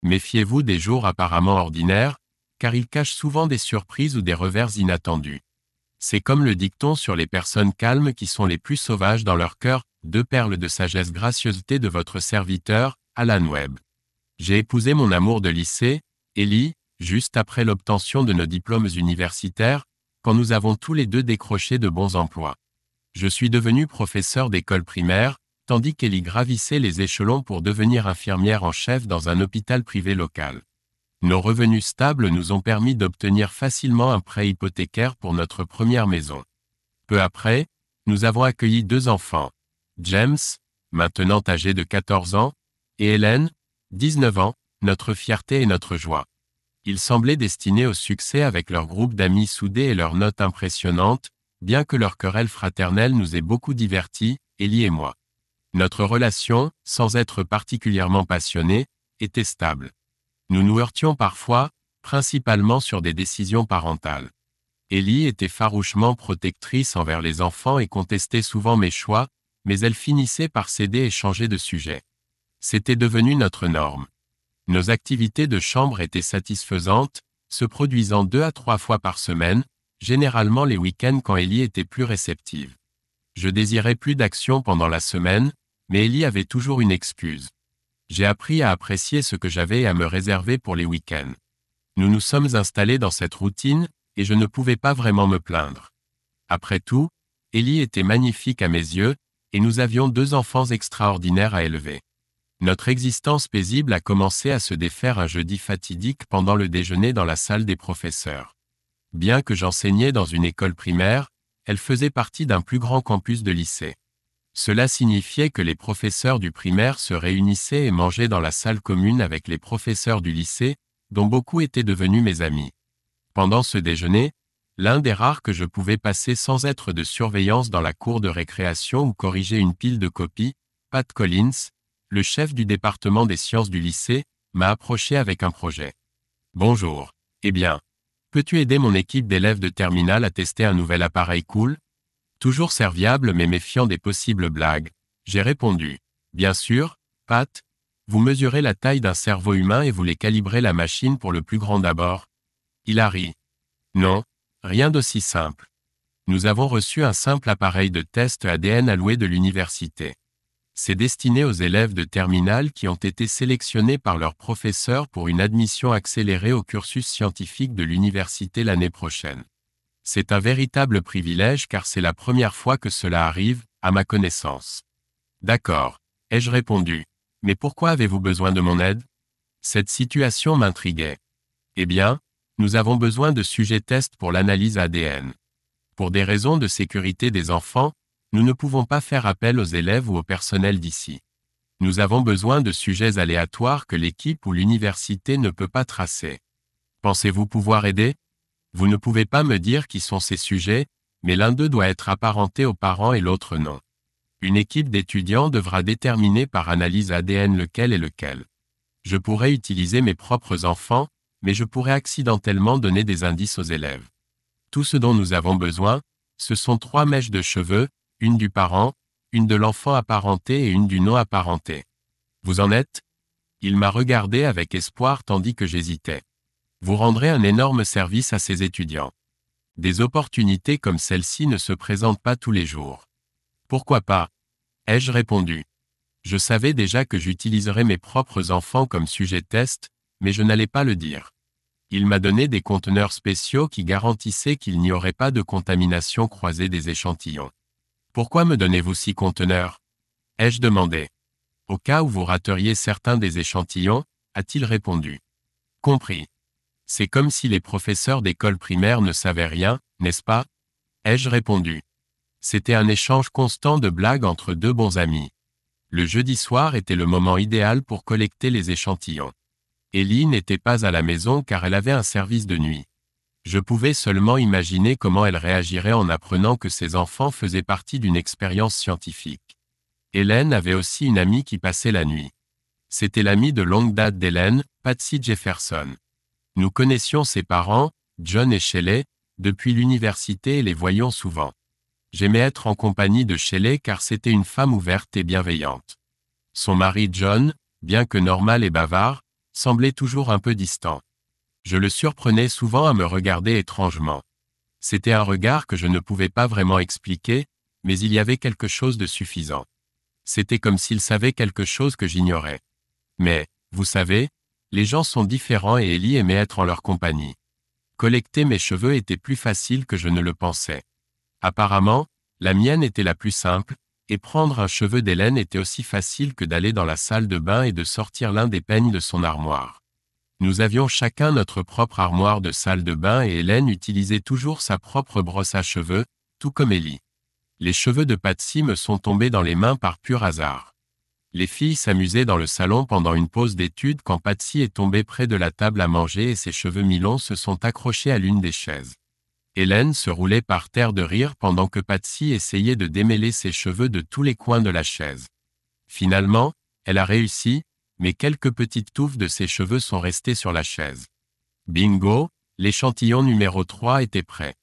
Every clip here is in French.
Méfiez-vous des jours apparemment ordinaires, car ils cachent souvent des surprises ou des revers inattendus. C'est comme le dicton sur les personnes calmes qui sont les plus sauvages dans leur cœur, 2 perles de sagesse gracieuseté de votre serviteur, Alan Webb. J'ai épousé mon amour de lycée, Ellie, juste après l'obtention de nos diplômes universitaires, quand nous avons tous les deux décroché de bons emplois. Je suis devenu professeur d'école primaire, tandis qu'Ellie gravissait les échelons pour devenir infirmière en chef dans un hôpital privé local. Nos revenus stables nous ont permis d'obtenir facilement un prêt hypothécaire pour notre première maison. Peu après, nous avons accueilli 2 enfants, James, maintenant âgé de 14 ans, et Hélène, 19 ans, notre fierté et notre joie. Ils semblaient destinés au succès avec leur groupe d'amis soudés et leurs notes impressionnantes, bien que leur querelle fraternelle nous ait beaucoup divertis, Ellie et moi. Notre relation, sans être particulièrement passionnée, était stable. Nous nous heurtions parfois, principalement sur des décisions parentales. Ellie était farouchement protectrice envers les enfants et contestait souvent mes choix, mais elle finissait par céder et changer de sujet. C'était devenu notre norme. Nos activités de chambre étaient satisfaisantes, se produisant 2 à 3 fois par semaine, généralement les week-ends quand Ellie était plus réceptive. Je désirais plus d'action pendant la semaine, mais Ellie avait toujours une excuse. J'ai appris à apprécier ce que j'avais et à me réserver pour les week-ends. Nous nous sommes installés dans cette routine, et je ne pouvais pas vraiment me plaindre. Après tout, Ellie était magnifique à mes yeux, et nous avions 2 enfants extraordinaires à élever. Notre existence paisible a commencé à se défaire un jeudi fatidique pendant le déjeuner dans la salle des professeurs. Bien que j'enseignais dans une école primaire, elle faisait partie d'un plus grand campus de lycée. Cela signifiait que les professeurs du primaire se réunissaient et mangeaient dans la salle commune avec les professeurs du lycée, dont beaucoup étaient devenus mes amis. Pendant ce déjeuner, l'un des rares que je pouvais passer sans être de surveillance dans la cour de récréation ou corriger une pile de copies, Pat Collins, le chef du département des sciences du lycée, m'a approché avec un projet. « Bonjour. Eh bien, peux-tu aider mon équipe d'élèves de terminale à tester un nouvel appareil cool ?» Toujours serviable mais méfiant des possibles blagues, j'ai répondu. « Bien sûr, Pat. Vous mesurez la taille d'un cerveau humain et vous les calibrez la machine pour le plus grand d'abord. » Il a ri. « Non, rien d'aussi simple. Nous avons reçu un simple appareil de test ADN alloué de l'université. C'est destiné aux élèves de terminale qui ont été sélectionnés par leur professeur pour une admission accélérée au cursus scientifique de l'université l'année prochaine. C'est un véritable privilège car c'est la première fois que cela arrive, à ma connaissance. » D'accord, ai-je répondu. Mais pourquoi avez-vous besoin de mon aide? Cette situation m'intriguait. Eh bien, nous avons besoin de sujets tests pour l'analyse ADN. Pour des raisons de sécurité des enfants, nous ne pouvons pas faire appel aux élèves ou au personnel d'ici. Nous avons besoin de sujets aléatoires que l'équipe ou l'université ne peut pas tracer. Pensez-vous pouvoir aider? Vous ne pouvez pas me dire qui sont ces sujets, mais l'un d'eux doit être apparenté aux parents et l'autre non. Une équipe d'étudiants devra déterminer par analyse ADN lequel est lequel. Je pourrais utiliser mes propres enfants, mais je pourrais accidentellement donner des indices aux élèves. Tout ce dont nous avons besoin, ce sont 3 mèches de cheveux, une du parent, une de l'enfant apparenté et une du non apparenté. Vous en êtes? Il m'a regardé avec espoir tandis que j'hésitais. Vous rendrez un énorme service à ces étudiants. Des opportunités comme celle-ci ne se présentent pas tous les jours. Pourquoi pas? Ai-je répondu. Je savais déjà que j'utiliserais mes propres enfants comme sujet test, mais je n'allais pas le dire. Il m'a donné des conteneurs spéciaux qui garantissaient qu'il n'y aurait pas de contamination croisée des échantillons. Pourquoi me donnez-vous 6 conteneurs? Ai-je demandé. Au cas où vous rateriez certains des échantillons, a-t-il répondu. Compris. C'est comme si les professeurs d'école primaire ne savaient rien, n'est-ce pas? Ai-je répondu. C'était un échange constant de blagues entre 2 bons amis. Le jeudi soir était le moment idéal pour collecter les échantillons. Ellie n'était pas à la maison car elle avait un service de nuit. Je pouvais seulement imaginer comment elle réagirait en apprenant que ses enfants faisaient partie d'une expérience scientifique. Hélène avait aussi une amie qui passait la nuit. C'était l'amie de longue date d'Hélène, Patsy Jefferson. Nous connaissions ses parents, John et Shelley, depuis l'université et les voyions souvent. J'aimais être en compagnie de Shelley car c'était une femme ouverte et bienveillante. Son mari John, bien que normal et bavard, semblait toujours un peu distant. Je le surprenais souvent à me regarder étrangement. C'était un regard que je ne pouvais pas vraiment expliquer, mais il y avait quelque chose de suffisant. C'était comme s'il savait quelque chose que j'ignorais. Mais, vous savez, les gens sont différents et Ellie aimait être en leur compagnie. Collecter mes cheveux était plus facile que je ne le pensais. Apparemment, la mienne était la plus simple, et prendre un cheveu d'Hélène était aussi facile que d'aller dans la salle de bain et de sortir l'un des peignes de son armoire. Nous avions chacun notre propre armoire de salle de bain et Hélène utilisait toujours sa propre brosse à cheveux, tout comme Ellie. Les cheveux de Patsy me sont tombés dans les mains par pur hasard. Les filles s'amusaient dans le salon pendant une pause d'études quand Patsy est tombée près de la table à manger et ses cheveux mi-longs se sont accrochés à l'une des chaises. Hélène se roulait par terre de rire pendant que Patsy essayait de démêler ses cheveux de tous les coins de la chaise. Finalement, elle a réussi, mais quelques petites touffes de ses cheveux sont restées sur la chaise. Bingo, l'échantillon numéro 3 était prêt.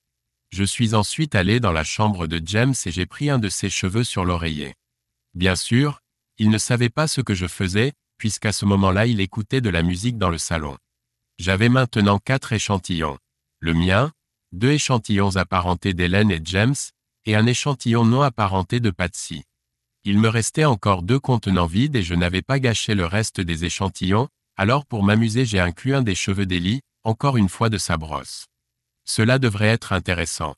Je suis ensuite allé dans la chambre de James et j'ai pris un de ses cheveux sur l'oreiller. Bien sûr, il ne savait pas ce que je faisais, puisqu'à ce moment-là il écoutait de la musique dans le salon. J'avais maintenant 4 échantillons. Le mien, 2 échantillons apparentés d'Hélène et James, et un échantillon non apparenté de Patsy. Il me restait encore 2 contenants vides et je n'avais pas gâché le reste des échantillons, alors pour m'amuser j'ai inclus un des cheveux d'Ellie, encore une fois de sa brosse. Cela devrait être intéressant.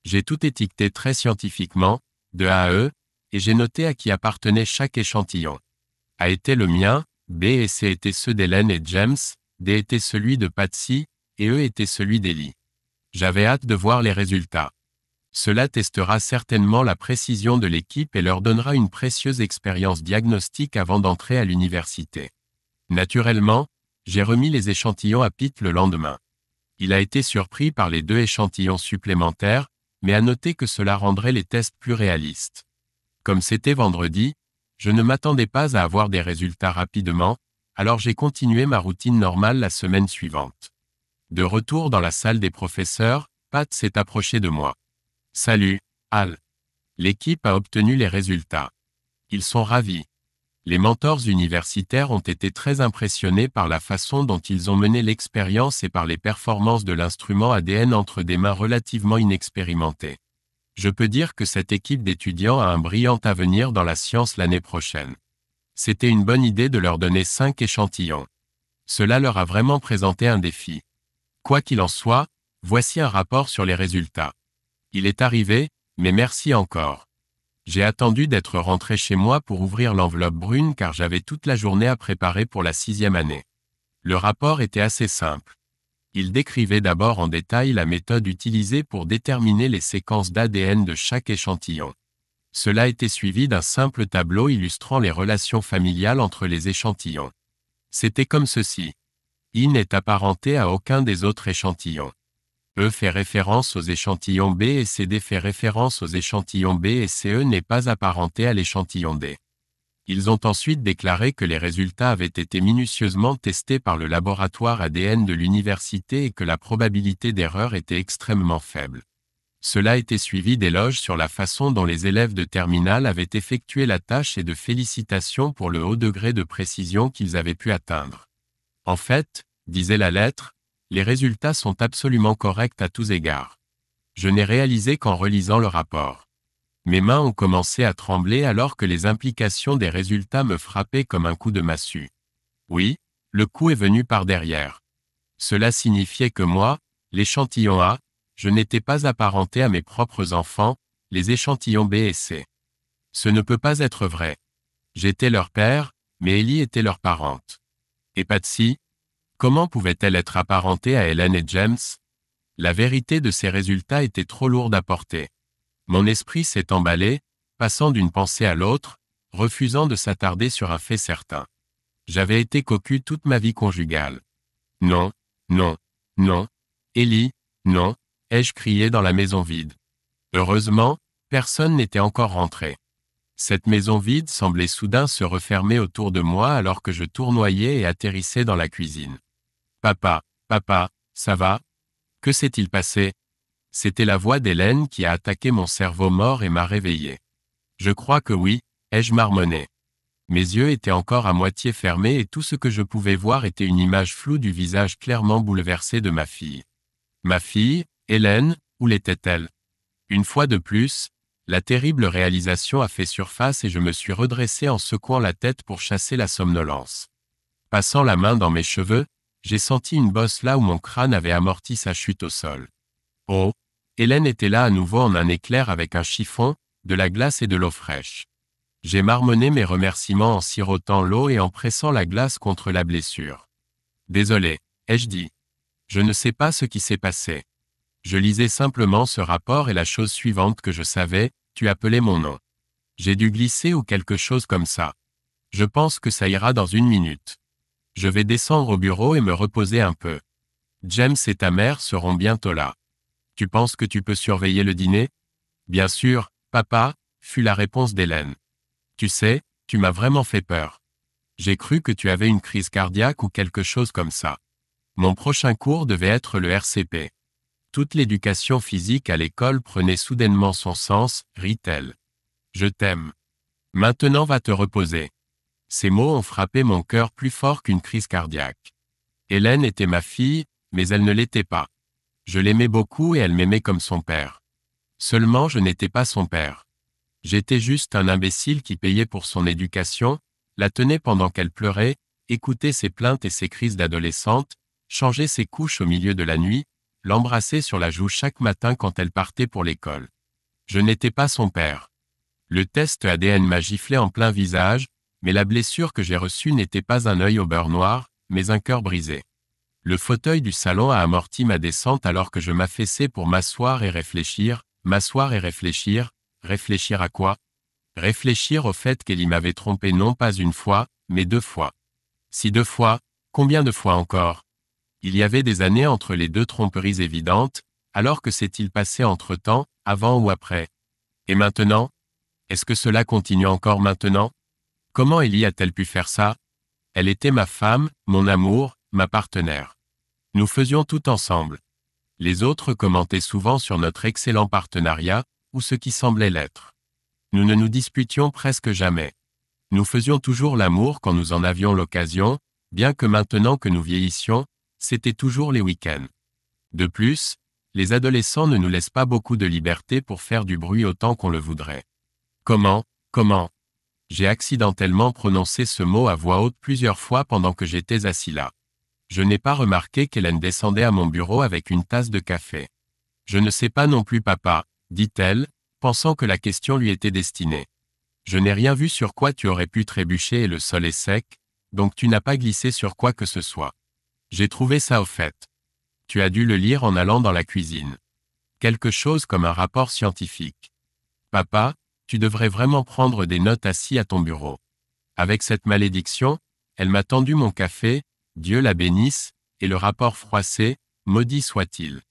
J'ai tout étiqueté très scientifiquement, de A à E, et j'ai noté à qui appartenait chaque échantillon. A était le mien, B et C étaient ceux d'Hélène et James, D était celui de Patsy, et E était celui d'Ellie. J'avais hâte de voir les résultats. Cela testera certainement la précision de l'équipe et leur donnera une précieuse expérience diagnostique avant d'entrer à l'université. Naturellement, j'ai remis les échantillons à Pete le lendemain. Il a été surpris par les 2 échantillons supplémentaires, mais a noté que cela rendrait les tests plus réalistes. Comme c'était vendredi, je ne m'attendais pas à avoir des résultats rapidement, alors j'ai continué ma routine normale la semaine suivante. De retour dans la salle des professeurs, Pat s'est approché de moi. « Salut, Al. L'équipe a obtenu les résultats. Ils sont ravis. Les mentors universitaires ont été très impressionnés par la façon dont ils ont mené l'expérience et par les performances de l'instrument ADN entre des mains relativement inexpérimentées. Je peux dire que cette équipe d'étudiants a un brillant avenir dans la science l'année prochaine. C'était une bonne idée de leur donner 5 échantillons. Cela leur a vraiment présenté un défi. Quoi qu'il en soit, voici un rapport sur les résultats. Il est arrivé, mais merci encore. J'ai attendu d'être rentré chez moi pour ouvrir l'enveloppe brune car j'avais toute la journée à préparer pour la 6e année. Le rapport était assez simple. Il décrivait d'abord en détail la méthode utilisée pour déterminer les séquences d'ADN de chaque échantillon. Cela était suivi d'un simple tableau illustrant les relations familiales entre les échantillons. C'était comme ceci. I n'est apparenté à aucun des autres échantillons. E fait référence aux échantillons B et CD fait référence aux échantillons B et CE n'est pas apparenté à l'échantillon D. Ils ont ensuite déclaré que les résultats avaient été minutieusement testés par le laboratoire ADN de l'université et que la probabilité d'erreur était extrêmement faible. Cela était suivi d'éloges sur la façon dont les élèves de terminale avaient effectué la tâche et de félicitations pour le haut degré de précision qu'ils avaient pu atteindre. En fait, disait la lettre, les résultats sont absolument corrects à tous égards. Je n'ai réalisé qu'en relisant le rapport. Mes mains ont commencé à trembler alors que les implications des résultats me frappaient comme un coup de massue. Oui, le coup est venu par derrière. Cela signifiait que moi, l'échantillon A, je n'étais pas apparenté à mes propres enfants, les échantillons B et C. Ce ne peut pas être vrai. J'étais leur père, mais Ellie était leur parente. Et Patsy? Comment pouvait-elle être apparentée à Hélène et James? La vérité de ces résultats était trop lourde à porter. Mon esprit s'est emballé, passant d'une pensée à l'autre, refusant de s'attarder sur un fait certain. J'avais été cocu toute ma vie conjugale. Non, non, non. Ellie, non, ai-je crié dans la maison vide. Heureusement, personne n'était encore rentré. Cette maison vide semblait soudain se refermer autour de moi alors que je tournoyais et atterrissais dans la cuisine. Papa, papa, ça va? Que s'est-il passé? C'était la voix d'Hélène qui a attaqué mon cerveau mort et m'a réveillé. Je crois que oui, ai-je marmonné. Mes yeux étaient encore à moitié fermés et tout ce que je pouvais voir était une image floue du visage clairement bouleversé de ma fille. Ma fille, Hélène, où l'était-elle? Une fois de plus, la terrible réalisation a fait surface et je me suis redressé en secouant la tête pour chasser la somnolence. Passant la main dans mes cheveux, j'ai senti une bosse là où mon crâne avait amorti sa chute au sol. Oh! Hélène était là à nouveau en un éclair avec un chiffon, de la glace et de l'eau fraîche. J'ai marmonné mes remerciements en sirotant l'eau et en pressant la glace contre la blessure. Désolé, ai-je dit. Je ne sais pas ce qui s'est passé. Je lisais simplement ce rapport et la chose suivante que je savais, tu appelais mon nom. J'ai dû glisser ou quelque chose comme ça. Je pense que ça ira dans une minute. Je vais descendre au bureau et me reposer un peu. James et ta mère seront bientôt là. Tu penses que tu peux surveiller le dîner? Bien sûr, papa, fut la réponse d'Hélène. Tu sais, tu m'as vraiment fait peur. J'ai cru que tu avais une crise cardiaque ou quelque chose comme ça. Mon prochain cours devait être le RCP. Toute l'éducation physique à l'école prenait soudainement son sens, rit-elle. Je t'aime. Maintenant va te reposer. Ces mots ont frappé mon cœur plus fort qu'une crise cardiaque. Hélène était ma fille, mais elle ne l'était pas. Je l'aimais beaucoup et elle m'aimait comme son père. Seulement je n'étais pas son père. J'étais juste un imbécile qui payait pour son éducation, la tenait pendant qu'elle pleurait, écoutait ses plaintes et ses crises d'adolescente, changeait ses couches au milieu de la nuit, l'embrassait sur la joue chaque matin quand elle partait pour l'école. Je n'étais pas son père. Le test ADN m'a giflé en plein visage, mais la blessure que j'ai reçue n'était pas un œil au beurre noir, mais un cœur brisé. Le fauteuil du salon a amorti ma descente alors que je m'affaissais pour m'asseoir et réfléchir, réfléchir à quoi? Réfléchir au fait qu'Ellie m'avait trompé non pas une fois, mais 2 fois. Si 2 fois, combien de fois encore? Il y avait des années entre les 2 tromperies évidentes, alors que s'est-il passé entre-temps, avant ou après? Et maintenant? Est-ce que cela continue encore maintenant? Comment Ellie a-t-elle pu faire ça? Elle était ma femme, mon amour, ma partenaire. Nous faisions tout ensemble. Les autres commentaient souvent sur notre excellent partenariat, ou ce qui semblait l'être. Nous ne nous disputions presque jamais. Nous faisions toujours l'amour quand nous en avions l'occasion, bien que maintenant que nous vieillissions, c'était toujours les week-ends. De plus, les adolescents ne nous laissent pas beaucoup de liberté pour faire du bruit autant qu'on le voudrait. Comment? J'ai accidentellement prononcé ce mot à voix haute plusieurs fois pendant que j'étais assis là. Je n'ai pas remarqué qu'Hélène descendait à mon bureau avec une tasse de café. Je ne sais pas non plus papa, dit-elle, pensant que la question lui était destinée. Je n'ai rien vu sur quoi tu aurais pu trébucher et le sol est sec, donc tu n'as pas glissé sur quoi que ce soit. J'ai trouvé ça au fait. Tu as dû le lire en allant dans la cuisine. Quelque chose comme un rapport scientifique. Papa, tu devrais vraiment prendre des notes assis à ton bureau. Avec cette malédiction, elle m'a tendu mon café, Dieu la bénisse, et le rapport froissé, maudit soit-il.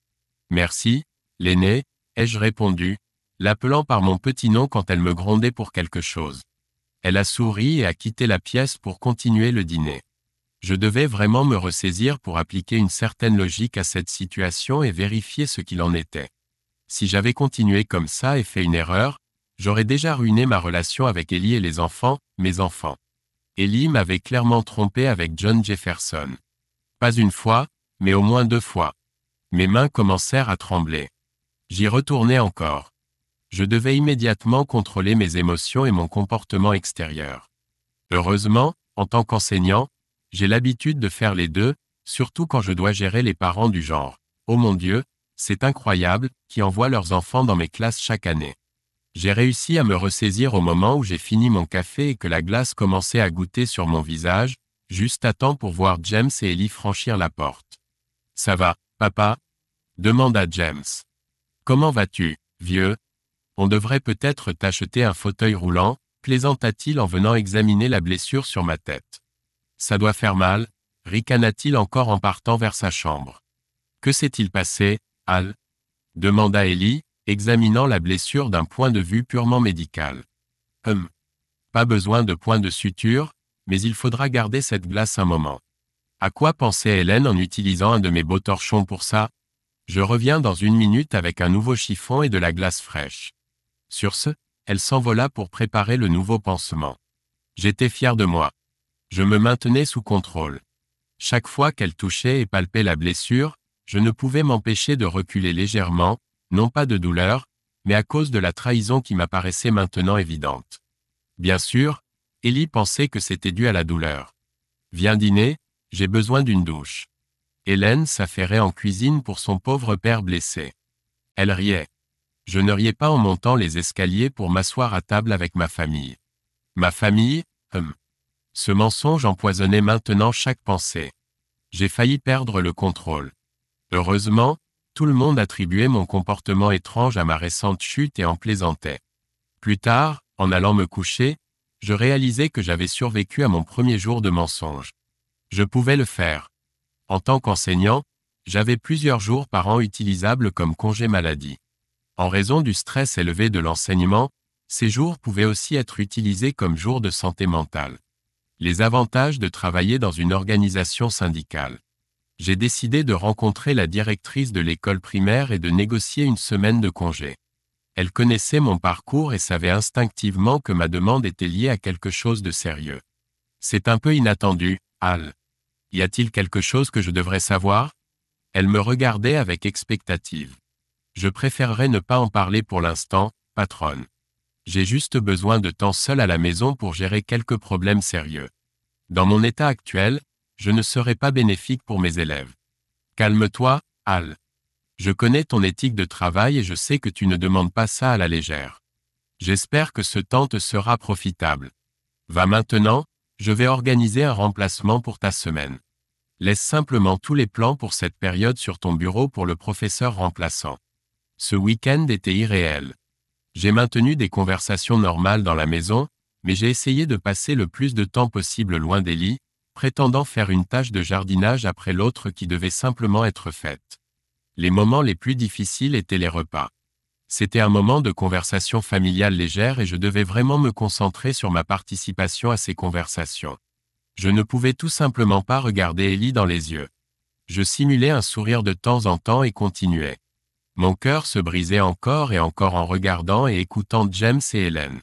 Merci, l'aîné, ai-je répondu, l'appelant par mon petit nom quand elle me grondait pour quelque chose. Elle a souri et a quitté la pièce pour continuer le dîner. Je devais vraiment me ressaisir pour appliquer une certaine logique à cette situation et vérifier ce qu'il en était. Si j'avais continué comme ça et fait une erreur, j'aurais déjà ruiné ma relation avec Ellie et les enfants, mes enfants. Ellie m'avait clairement trompé avec John Jefferson. Pas une fois, mais au moins 2 fois. Mes mains commencèrent à trembler. J'y retournais encore. Je devais immédiatement contrôler mes émotions et mon comportement extérieur. Heureusement, en tant qu'enseignant, j'ai l'habitude de faire les deux, surtout quand je dois gérer les parents du genre « Oh mon Dieu, c'est incroyable » qui envoient leurs enfants dans mes classes chaque année. J'ai réussi à me ressaisir au moment où j'ai fini mon café et que la glace commençait à goutter sur mon visage, juste à temps pour voir James et Ellie franchir la porte. « Ça va, papa ?» demanda James. « Comment vas-tu, vieux ? On devrait peut-être t'acheter un fauteuil roulant, plaisanta-t-il en venant examiner la blessure sur ma tête. « Ça doit faire mal » ricana-t-il encore en partant vers sa chambre. « Que s'est-il passé, Al ?» demanda Ellie, examinant la blessure d'un point de vue purement médical. Pas besoin de point de suture, mais il faudra garder cette glace un moment. À quoi pensait Hélène en utilisant un de mes beaux torchons pour ça? Je reviens dans 1 minute avec un nouveau chiffon et de la glace fraîche. Sur ce, elle s'envola pour préparer le nouveau pansement. J'étais fier de moi. Je me maintenais sous contrôle. Chaque fois qu'elle touchait et palpait la blessure, je ne pouvais m'empêcher de reculer légèrement, non pas de douleur, mais à cause de la trahison qui m'apparaissait maintenant évidente. Bien sûr, Ellie pensait que c'était dû à la douleur. Viens dîner, j'ai besoin d'une douche. Hélène s'affairait en cuisine pour son pauvre père blessé. Elle riait. Je ne riais pas en montant les escaliers pour m'asseoir à table avec ma famille. Ma famille, Ce mensonge empoisonnait maintenant chaque pensée. J'ai failli perdre le contrôle. Heureusement, tout le monde attribuait mon comportement étrange à ma récente chute et en plaisantait. Plus tard, en allant me coucher, je réalisais que j'avais survécu à mon premier jour de mensonge. Je pouvais le faire. En tant qu'enseignant, j'avais plusieurs jours par an utilisables comme congé maladie. En raison du stress élevé de l'enseignement, ces jours pouvaient aussi être utilisés comme jours de santé mentale. Les avantages de travailler dans une organisation syndicale. J'ai décidé de rencontrer la directrice de l'école primaire et de négocier une semaine de congé. Elle connaissait mon parcours et savait instinctivement que ma demande était liée à quelque chose de sérieux. C'est un peu inattendu, Al. Y a-t-il quelque chose que je devrais savoir? Elle me regardait avec expectative. Je préférerais ne pas en parler pour l'instant, patronne. J'ai juste besoin de temps seul à la maison pour gérer quelques problèmes sérieux. Dans mon état actuel, je ne serai pas bénéfique pour mes élèves. Calme-toi, Al. Je connais ton éthique de travail et je sais que tu ne demandes pas ça à la légère. J'espère que ce temps te sera profitable. Va maintenant, je vais organiser un remplacement pour ta semaine. Laisse simplement tous les plans pour cette période sur ton bureau pour le professeur remplaçant. Ce week-end était irréel. J'ai maintenu des conversations normales dans la maison, mais j'ai essayé de passer le plus de temps possible loin d'Ellie, prétendant faire une tâche de jardinage après l'autre qui devait simplement être faite. Les moments les plus difficiles étaient les repas. C'était un moment de conversation familiale légère et je devais vraiment me concentrer sur ma participation à ces conversations. Je ne pouvais tout simplement pas regarder Ellie dans les yeux. Je simulais un sourire de temps en temps et continuais. Mon cœur se brisait encore et encore en regardant et écoutant James et Hélène.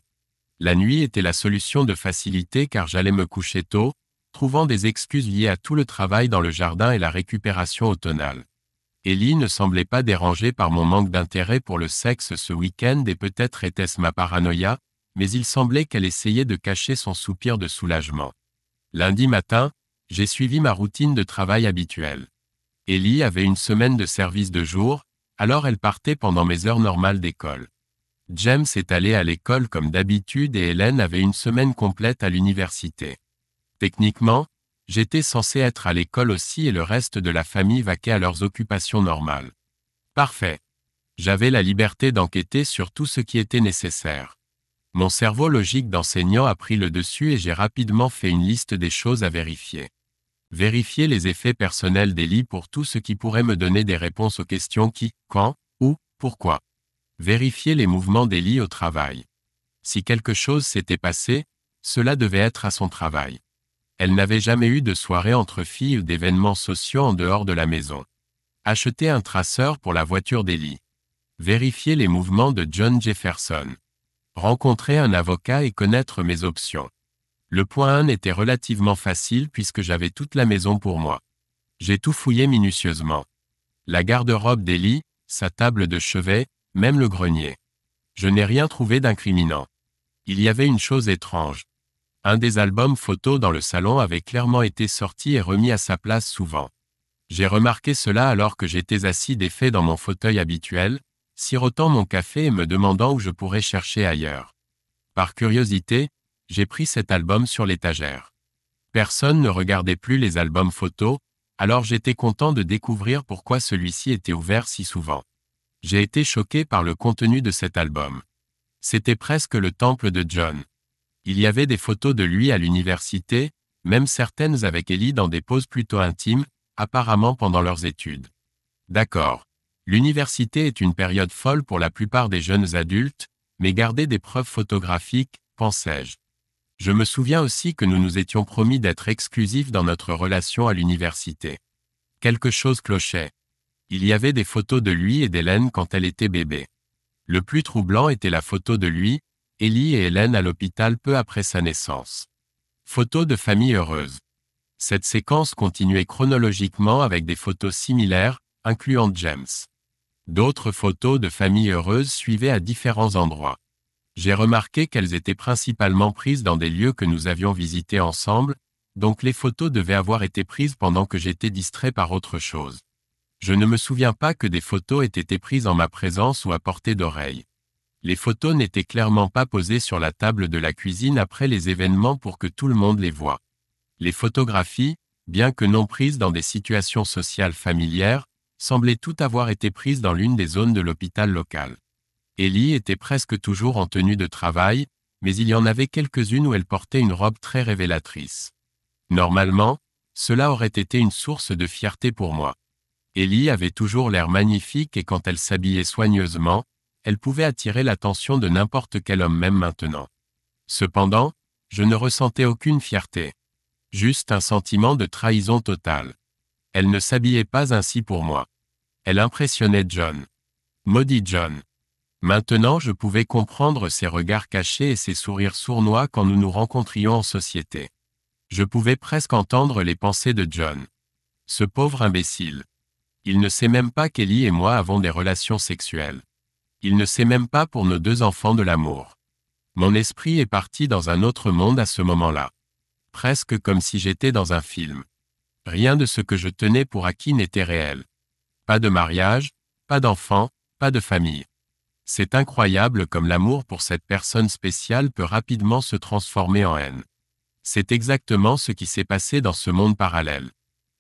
La nuit était la solution de facilité car j'allais me coucher tôt, trouvant des excuses liées à tout le travail dans le jardin et la récupération automnale. Ellie ne semblait pas dérangée par mon manque d'intérêt pour le sexe ce week-end et peut-être était-ce ma paranoïa, mais il semblait qu'elle essayait de cacher son soupir de soulagement. Lundi matin, j'ai suivi ma routine de travail habituelle. Ellie avait une semaine de service de jour, alors elle partait pendant mes heures normales d'école. James est allé à l'école comme d'habitude et Hélène avait une semaine complète à l'université. Techniquement, j'étais censé être à l'école aussi et le reste de la famille vaquait à leurs occupations normales. Parfait. J'avais la liberté d'enquêter sur tout ce qui était nécessaire. Mon cerveau logique d'enseignant a pris le dessus et j'ai rapidement fait une liste des choses à vérifier. Vérifier les effets personnels d'Ellie pour tout ce qui pourrait me donner des réponses aux questions qui, quand, où, pourquoi. Vérifier les mouvements d'Ellie au travail. Si quelque chose s'était passé, cela devait être à son travail. Elle n'avait jamais eu de soirée entre filles ou d'événements sociaux en dehors de la maison. Acheter un traceur pour la voiture d'Ellie. Vérifier les mouvements de John Jefferson. Rencontrer un avocat et connaître mes options. Le point 1 était relativement facile puisque j'avais toute la maison pour moi. J'ai tout fouillé minutieusement. La garde-robe d'Ellie, sa table de chevet, même le grenier. Je n'ai rien trouvé d'incriminant. Il y avait une chose étrange. Un des albums photos dans le salon avait clairement été sorti et remis à sa place souvent. J'ai remarqué cela alors que j'étais assis défait dans mon fauteuil habituel, sirotant mon café et me demandant où je pourrais chercher ailleurs. Par curiosité, j'ai pris cet album sur l'étagère. Personne ne regardait plus les albums photos, alors j'étais content de découvrir pourquoi celui-ci était ouvert si souvent. J'ai été choqué par le contenu de cet album. C'était presque le temple de John. Il y avait des photos de lui à l'université, même certaines avec Ellie dans des poses plutôt intimes, apparemment pendant leurs études. D'accord. L'université est une période folle pour la plupart des jeunes adultes, mais garder des preuves photographiques, pensais-je. Je me souviens aussi que nous nous étions promis d'être exclusifs dans notre relation à l'université. Quelque chose clochait. Il y avait des photos de lui et d'Hélène quand elle était bébé. Le plus troublant était la photo de lui, Ellie et Hélène à l'hôpital peu après sa naissance. Photos de famille heureuse. Cette séquence continuait chronologiquement avec des photos similaires, incluant James. D'autres photos de famille heureuse suivaient à différents endroits. J'ai remarqué qu'elles étaient principalement prises dans des lieux que nous avions visités ensemble, donc les photos devaient avoir été prises pendant que j'étais distrait par autre chose. Je ne me souviens pas que des photos aient été prises en ma présence ou à portée d'oreille. Les photos n'étaient clairement pas posées sur la table de la cuisine après les événements pour que tout le monde les voie. Les photographies, bien que non prises dans des situations sociales familières, semblaient toutes avoir été prises dans l'une des zones de l'hôpital local. Ellie était presque toujours en tenue de travail, mais il y en avait quelques-unes où elle portait une robe très révélatrice. Normalement, cela aurait été une source de fierté pour moi. Ellie avait toujours l'air magnifique et quand elle s'habillait soigneusement, elle pouvait attirer l'attention de n'importe quel homme même maintenant. Cependant, je ne ressentais aucune fierté. Juste un sentiment de trahison totale. Elle ne s'habillait pas ainsi pour moi. Elle impressionnait John. Maudit John. Maintenant je pouvais comprendre ses regards cachés et ses sourires sournois quand nous nous rencontrions en société. Je pouvais presque entendre les pensées de John. Ce pauvre imbécile. Il ne sait même pas qu'Ellie et moi avons des relations sexuelles. Il ne sait même pas pour nos 2 enfants de l'amour. Mon esprit est parti dans un autre monde à ce moment-là. Presque comme si j'étais dans un film. Rien de ce que je tenais pour acquis n'était réel. Pas de mariage, pas d'enfants, pas de famille. C'est incroyable comme l'amour pour cette personne spéciale peut rapidement se transformer en haine. C'est exactement ce qui s'est passé dans ce monde parallèle.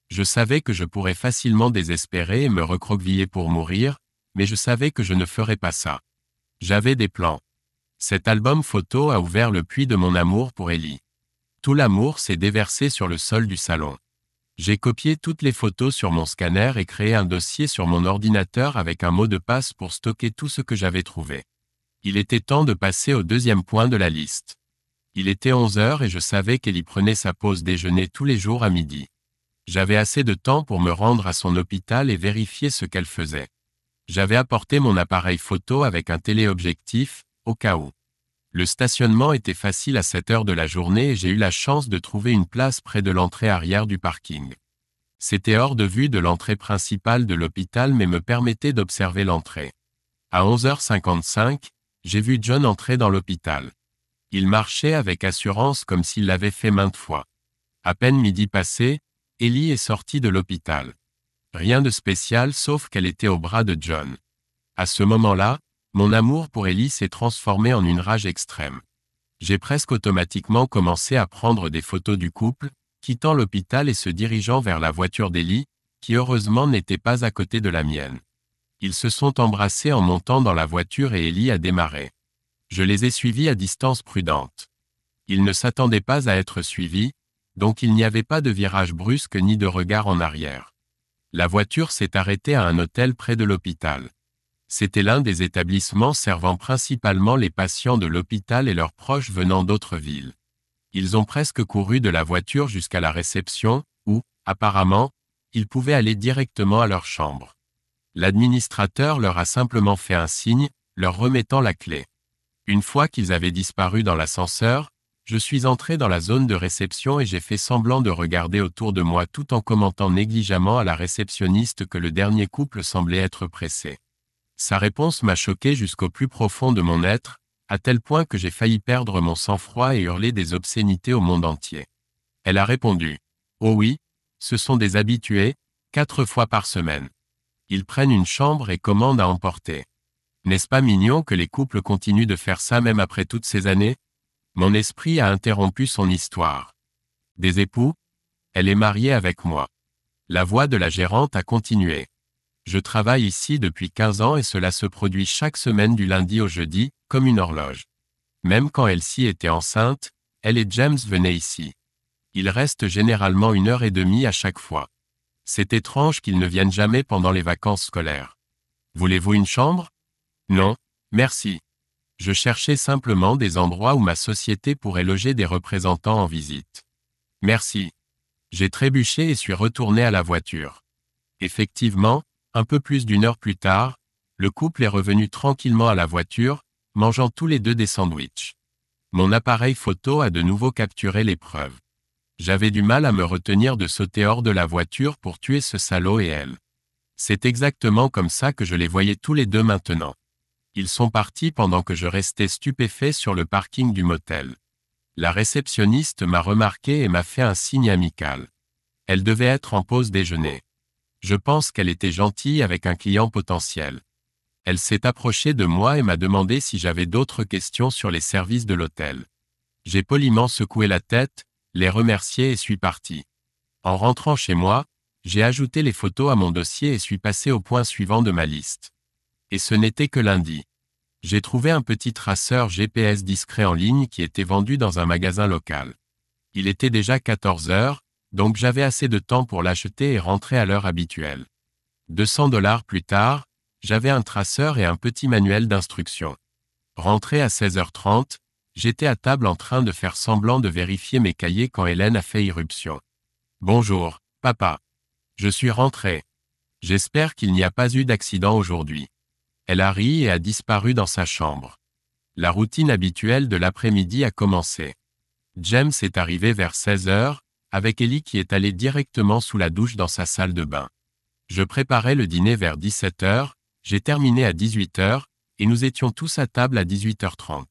Je savais que je pourrais facilement désespérer et me recroqueviller pour mourir, mais je savais que je ne ferais pas ça. J'avais des plans. Cet album photo a ouvert le puits de mon amour pour Ellie. Tout l'amour s'est déversé sur le sol du salon. J'ai copié toutes les photos sur mon scanner et créé un dossier sur mon ordinateur avec un mot de passe pour stocker tout ce que j'avais trouvé. Il était temps de passer au deuxième point de la liste. Il était 11 heures et je savais qu'Ellie prenait sa pause déjeuner tous les jours à midi. J'avais assez de temps pour me rendre à son hôpital et vérifier ce qu'elle faisait. J'avais apporté mon appareil photo avec un téléobjectif, au cas où. Le stationnement était facile à cette heure de la journée et j'ai eu la chance de trouver une place près de l'entrée arrière du parking. C'était hors de vue de l'entrée principale de l'hôpital mais me permettait d'observer l'entrée. À 11h55, j'ai vu John entrer dans l'hôpital. Il marchait avec assurance comme s'il l'avait fait maintes fois. À peine midi passé, Ellie est sortie de l'hôpital. Rien de spécial sauf qu'elle était au bras de John. À ce moment-là, mon amour pour Ellie s'est transformé en une rage extrême. J'ai presque automatiquement commencé à prendre des photos du couple, quittant l'hôpital et se dirigeant vers la voiture d'Ellie, qui heureusement n'était pas à côté de la mienne. Ils se sont embrassés en montant dans la voiture et Ellie a démarré. Je les ai suivis à distance prudente. Ils ne s'attendaient pas à être suivis, donc il n'y avait pas de virage brusque ni de regard en arrière. La voiture s'est arrêtée à un hôtel près de l'hôpital. C'était l'un des établissements servant principalement les patients de l'hôpital et leurs proches venant d'autres villes. Ils ont presque couru de la voiture jusqu'à la réception, où, apparemment, ils pouvaient aller directement à leur chambre. L'administrateur leur a simplement fait un signe, leur remettant la clé. Une fois qu'ils avaient disparu dans l'ascenseur, je suis entré dans la zone de réception et j'ai fait semblant de regarder autour de moi tout en commentant négligemment à la réceptionniste que le dernier couple semblait être pressé. Sa réponse m'a choqué jusqu'au plus profond de mon être, à tel point que j'ai failli perdre mon sang-froid et hurler des obscénités au monde entier. Elle a répondu. Oh oui, ce sont des habitués, 4 fois par semaine. Ils prennent une chambre et commandent à emporter. N'est-ce pas mignon que les couples continuent de faire ça même après toutes ces années? Mon esprit a interrompu son histoire. Des époux? Elle est mariée avec moi. La voix de la gérante a continué. Je travaille ici depuis 15 ans et cela se produit chaque semaine du lundi au jeudi, comme une horloge. Même quand Elsie était enceinte, elle et James venaient ici. Ils restent généralement 1h30 à chaque fois. C'est étrange qu'ils ne viennent jamais pendant les vacances scolaires. Voulez-vous une chambre? Non, merci. Je cherchais simplement des endroits où ma société pourrait loger des représentants en visite. Merci. J'ai trébuché et suis retourné à la voiture. Effectivement, un peu plus d'1 heure plus tard, le couple est revenu tranquillement à la voiture, mangeant tous les deux des sandwichs. Mon appareil photo a de nouveau capturé les preuves. J'avais du mal à me retenir de sauter hors de la voiture pour tuer ce salaud et elle. C'est exactement comme ça que je les voyais tous les deux maintenant. Ils sont partis pendant que je restais stupéfait sur le parking du motel. La réceptionniste m'a remarqué et m'a fait un signe amical. Elle devait être en pause déjeuner. Je pense qu'elle était gentille avec un client potentiel. Elle s'est approchée de moi et m'a demandé si j'avais d'autres questions sur les services de l'hôtel. J'ai poliment secoué la tête, les remercié et suis parti. En rentrant chez moi, j'ai ajouté les photos à mon dossier et suis passé au point suivant de ma liste. Et ce n'était que lundi. J'ai trouvé un petit traceur GPS discret en ligne qui était vendu dans un magasin local. Il était déjà 14 heures, donc j'avais assez de temps pour l'acheter et rentrer à l'heure habituelle. 200 $ plus tard, j'avais un traceur et un petit manuel d'instructions. Rentré à 16h30, j'étais à table en train de faire semblant de vérifier mes cahiers quand Hélène a fait irruption. « Bonjour, papa. Je suis rentré. J'espère qu'il n'y a pas eu d'accident aujourd'hui. » Elle a ri et a disparu dans sa chambre. La routine habituelle de l'après-midi a commencé. James est arrivé vers 16h, avec Ellie qui est allée directement sous la douche dans sa salle de bain. Je préparais le dîner vers 17h, j'ai terminé à 18h, et nous étions tous à table à 18h30.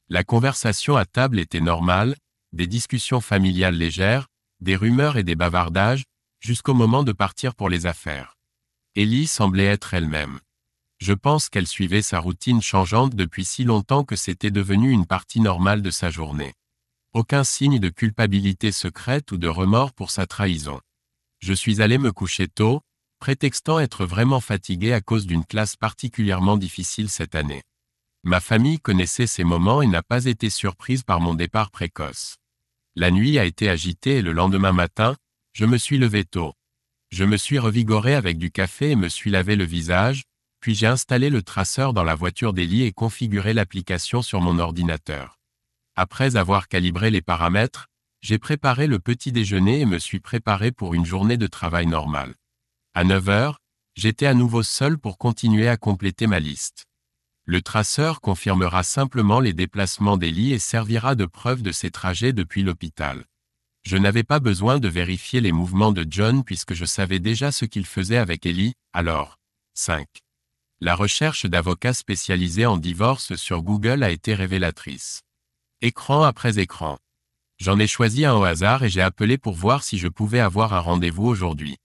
La conversation à table était normale, des discussions familiales légères, des rumeurs et des bavardages, jusqu'au moment de partir pour les affaires. Ellie semblait être elle-même. Je pense qu'elle suivait sa routine changeante depuis si longtemps que c'était devenu une partie normale de sa journée. Aucun signe de culpabilité secrète ou de remords pour sa trahison. Je suis allé me coucher tôt, prétextant être vraiment fatigué à cause d'une classe particulièrement difficile cette année. Ma famille connaissait ces moments et n'a pas été surprise par mon départ précoce. La nuit a été agitée et le lendemain matin, je me suis levé tôt. Je me suis revigoré avec du café et me suis lavé le visage, puis j'ai installé le traceur dans la voiture d'Ellie et configuré l'application sur mon ordinateur. Après avoir calibré les paramètres, j'ai préparé le petit déjeuner et me suis préparé pour une journée de travail normale. À 9h, j'étais à nouveau seul pour continuer à compléter ma liste. Le traceur confirmera simplement les déplacements d'Ellie et servira de preuve de ses trajets depuis l'hôpital. Je n'avais pas besoin de vérifier les mouvements de John puisque je savais déjà ce qu'il faisait avec Ellie, alors. 5. La recherche d'avocats spécialisés en divorce sur Google a été révélatrice. Écran après écran. J'en ai choisi un au hasard et j'ai appelé pour voir si je pouvais avoir un rendez-vous aujourd'hui.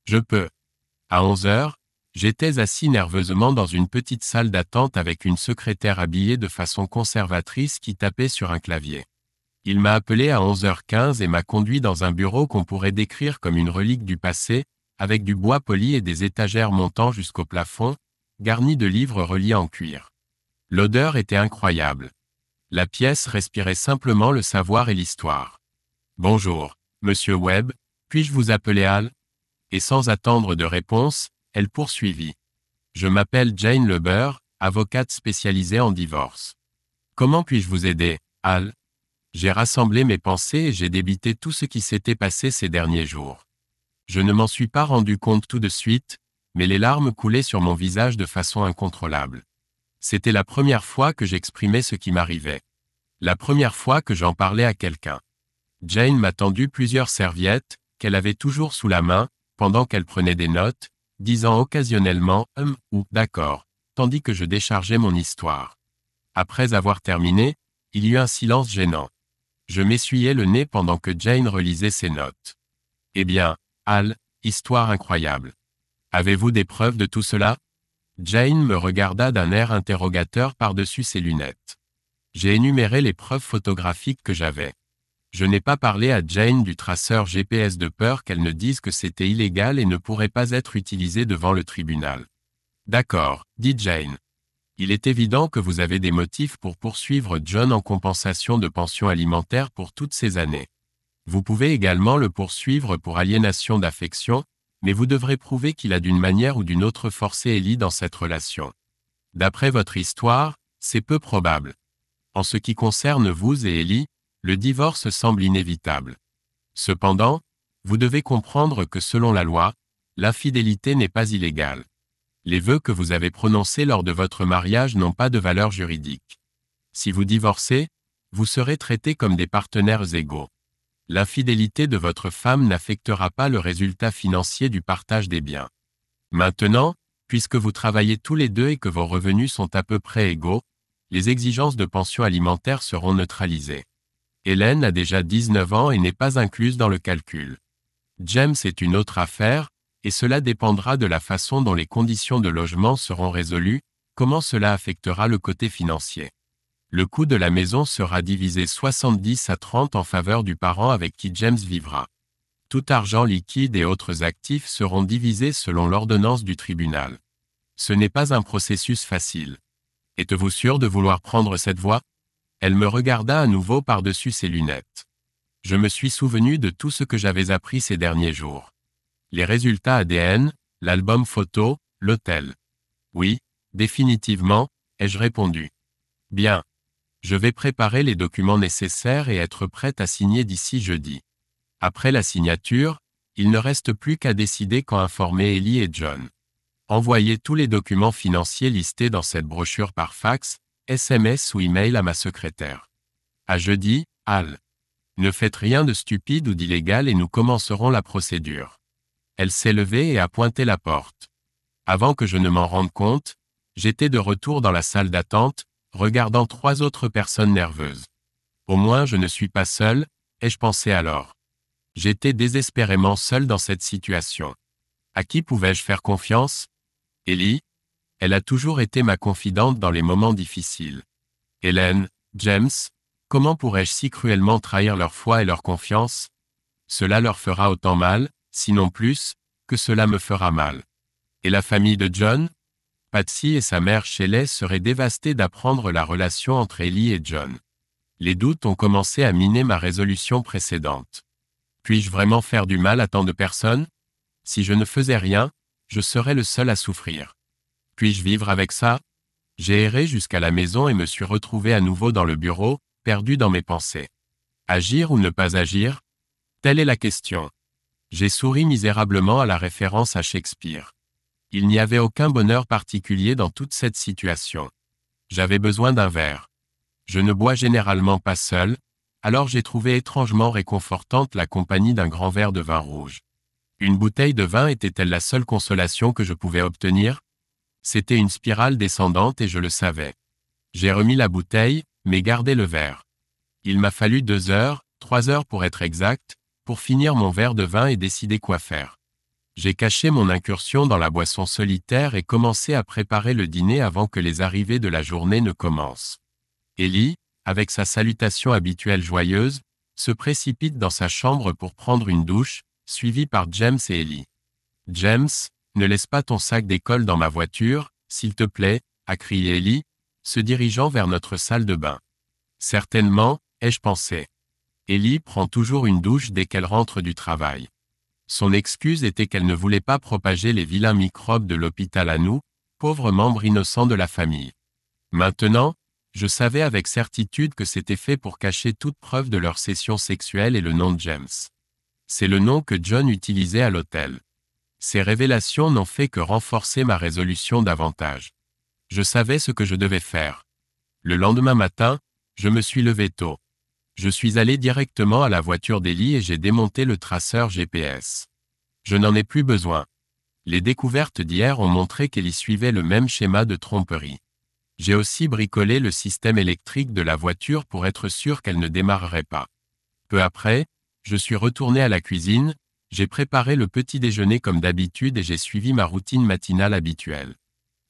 Je peux. À 11h, j'étais assis nerveusement dans une petite salle d'attente avec une secrétaire habillée de façon conservatrice qui tapait sur un clavier. Il m'a appelé à 11h15 et m'a conduit dans un bureau qu'on pourrait décrire comme une relique du passé, avec du bois poli et des étagères montant jusqu'au plafond, garnies de livres reliés en cuir. L'odeur était incroyable. La pièce respirait simplement le savoir et l'histoire. « Bonjour, monsieur Webb, puis-je vous appeler Al ?» Et sans attendre de réponse, elle poursuivit. « Je m'appelle Jane Leber, avocate spécialisée en divorce. Comment puis-je vous aider, Al ?» J'ai rassemblé mes pensées et j'ai débité tout ce qui s'était passé ces derniers jours. Je ne m'en suis pas rendu compte tout de suite, mais les larmes coulaient sur mon visage de façon incontrôlable. C'était la première fois que j'exprimais ce qui m'arrivait. La première fois que j'en parlais à quelqu'un. Jane m'a tendu plusieurs serviettes, qu'elle avait toujours sous la main, pendant qu'elle prenait des notes, disant occasionnellement « ou « d'accord », tandis que je déchargeais mon histoire. Après avoir terminé, il y eut un silence gênant. Je m'essuyais le nez pendant que Jane relisait ses notes. « Eh bien, Al, histoire incroyable. Avez-vous des preuves de tout cela ?» Jane me regarda d'un air interrogateur par-dessus ses lunettes. J'ai énuméré les preuves photographiques que j'avais. Je n'ai pas parlé à Jane du traceur GPS de peur qu'elle ne dise que c'était illégal et ne pourrait pas être utilisé devant le tribunal. « D'accord, dit Jane. Il est évident que vous avez des motifs pour poursuivre John en compensation de pension alimentaire pour toutes ces années. Vous pouvez également le poursuivre pour aliénation d'affection, mais vous devrez prouver qu'il a d'une manière ou d'une autre forcé Ellie dans cette relation. D'après votre histoire, c'est peu probable. En ce qui concerne vous et Ellie, le divorce semble inévitable. Cependant, vous devez comprendre que selon la loi, l'infidélité n'est pas illégale. Les vœux que vous avez prononcés lors de votre mariage n'ont pas de valeur juridique. Si vous divorcez, Vous serez traités comme des partenaires égaux. L'infidélité de votre femme n'affectera pas le résultat financier du partage des biens. Maintenant, puisque vous travaillez tous les deux et que vos revenus sont à peu près égaux, les exigences de pension alimentaire seront neutralisées. Hélène a déjà 19 ans et n'est pas incluse dans le calcul. James est une autre affaire, et cela dépendra de la façon dont les conditions de logement seront résolues, comment cela affectera le côté financier. Le coût de la maison sera divisé 70 à 30 en faveur du parent avec qui James vivra. Tout argent liquide et autres actifs seront divisés selon l'ordonnance du tribunal. Ce n'est pas un processus facile. Êtes-vous sûr de vouloir prendre cette voie? Elle me regarda à nouveau par-dessus ses lunettes. Je me suis souvenu de tout ce que j'avais appris ces derniers jours. Les résultats ADN, l'album photo, l'hôtel. Oui, définitivement, ai-je répondu. Bien. Je vais préparer les documents nécessaires et être prête à signer d'ici jeudi. Après la signature, il ne reste plus qu'à décider quand informer Ellie et John. Envoyez tous les documents financiers listés dans cette brochure par fax, SMS ou email à ma secrétaire. À jeudi, Al. Ne faites rien de stupide ou d'illégal et nous commencerons la procédure. Elle s'est levée et a pointé la porte. Avant que je ne m'en rende compte, j'étais de retour dans la salle d'attente, regardant 3 autres personnes nerveuses. Au moins je ne suis pas seul, ai-je pensé alors. J'étais désespérément seul dans cette situation. À qui pouvais-je faire confiance? Ellie? Elle a toujours été ma confidente dans les moments difficiles. Hélène, James, comment pourrais-je si cruellement trahir leur foi et leur confiance? Cela leur fera autant mal, sinon plus, que cela me fera mal. Et la famille de John? Patsy et sa mère Shelley seraient dévastées d'apprendre la relation entre Ellie et John. Les doutes ont commencé à miner ma résolution précédente. Puis-je vraiment faire du mal à tant de personnes? Si je ne faisais rien, je serais le seul à souffrir. Puis-je vivre avec ça? J'ai erré jusqu'à la maison et me suis retrouvé à nouveau dans le bureau, perdu dans mes pensées. Agir ou ne pas agir? Telle est la question. J'ai souri misérablement à la référence à Shakespeare. Il n'y avait aucun bonheur particulier dans toute cette situation. J'avais besoin d'un verre. Je ne bois généralement pas seul, alors j'ai trouvé étrangement réconfortante la compagnie d'un grand verre de vin rouge. Une bouteille de vin était-elle la seule consolation que je pouvais obtenir? C'était une spirale descendante et je le savais. J'ai remis la bouteille, mais gardé le verre. Il m'a fallu 2 heures, 3 heures pour être exact, pour finir mon verre de vin et décider quoi faire. J'ai caché mon incursion dans la boisson solitaire et commencé à préparer le dîner avant que les arrivées de la journée ne commencent. Ellie, avec sa salutation habituelle joyeuse, se précipite dans sa chambre pour prendre une douche, suivie par James et Ellie. James, ne laisse pas ton sac d'école dans ma voiture, s'il te plaît, a crié Ellie, se dirigeant vers notre salle de bain. Certainement, ai-je pensé. Ellie prend toujours une douche dès qu'elle rentre du travail. Son excuse était qu'elle ne voulait pas propager les vilains microbes de l'hôpital à nous, pauvres membres innocents de la famille. Maintenant, je savais avec certitude que c'était fait pour cacher toute preuve de leur session sexuelle et le nom de James. C'est le nom que John utilisait à l'hôtel. Ces révélations n'ont fait que renforcer ma résolution davantage. Je savais ce que je devais faire. Le lendemain matin, je me suis levé tôt. Je suis allé directement à la voiture d'Ellie et j'ai démonté le traceur GPS. Je n'en ai plus besoin. Les découvertes d'hier ont montré qu'Ellie suivait le même schéma de tromperie. J'ai aussi bricolé le système électrique de la voiture pour être sûr qu'elle ne démarrerait pas. Peu après, je suis retourné à la cuisine, j'ai préparé le petit déjeuner comme d'habitude et j'ai suivi ma routine matinale habituelle.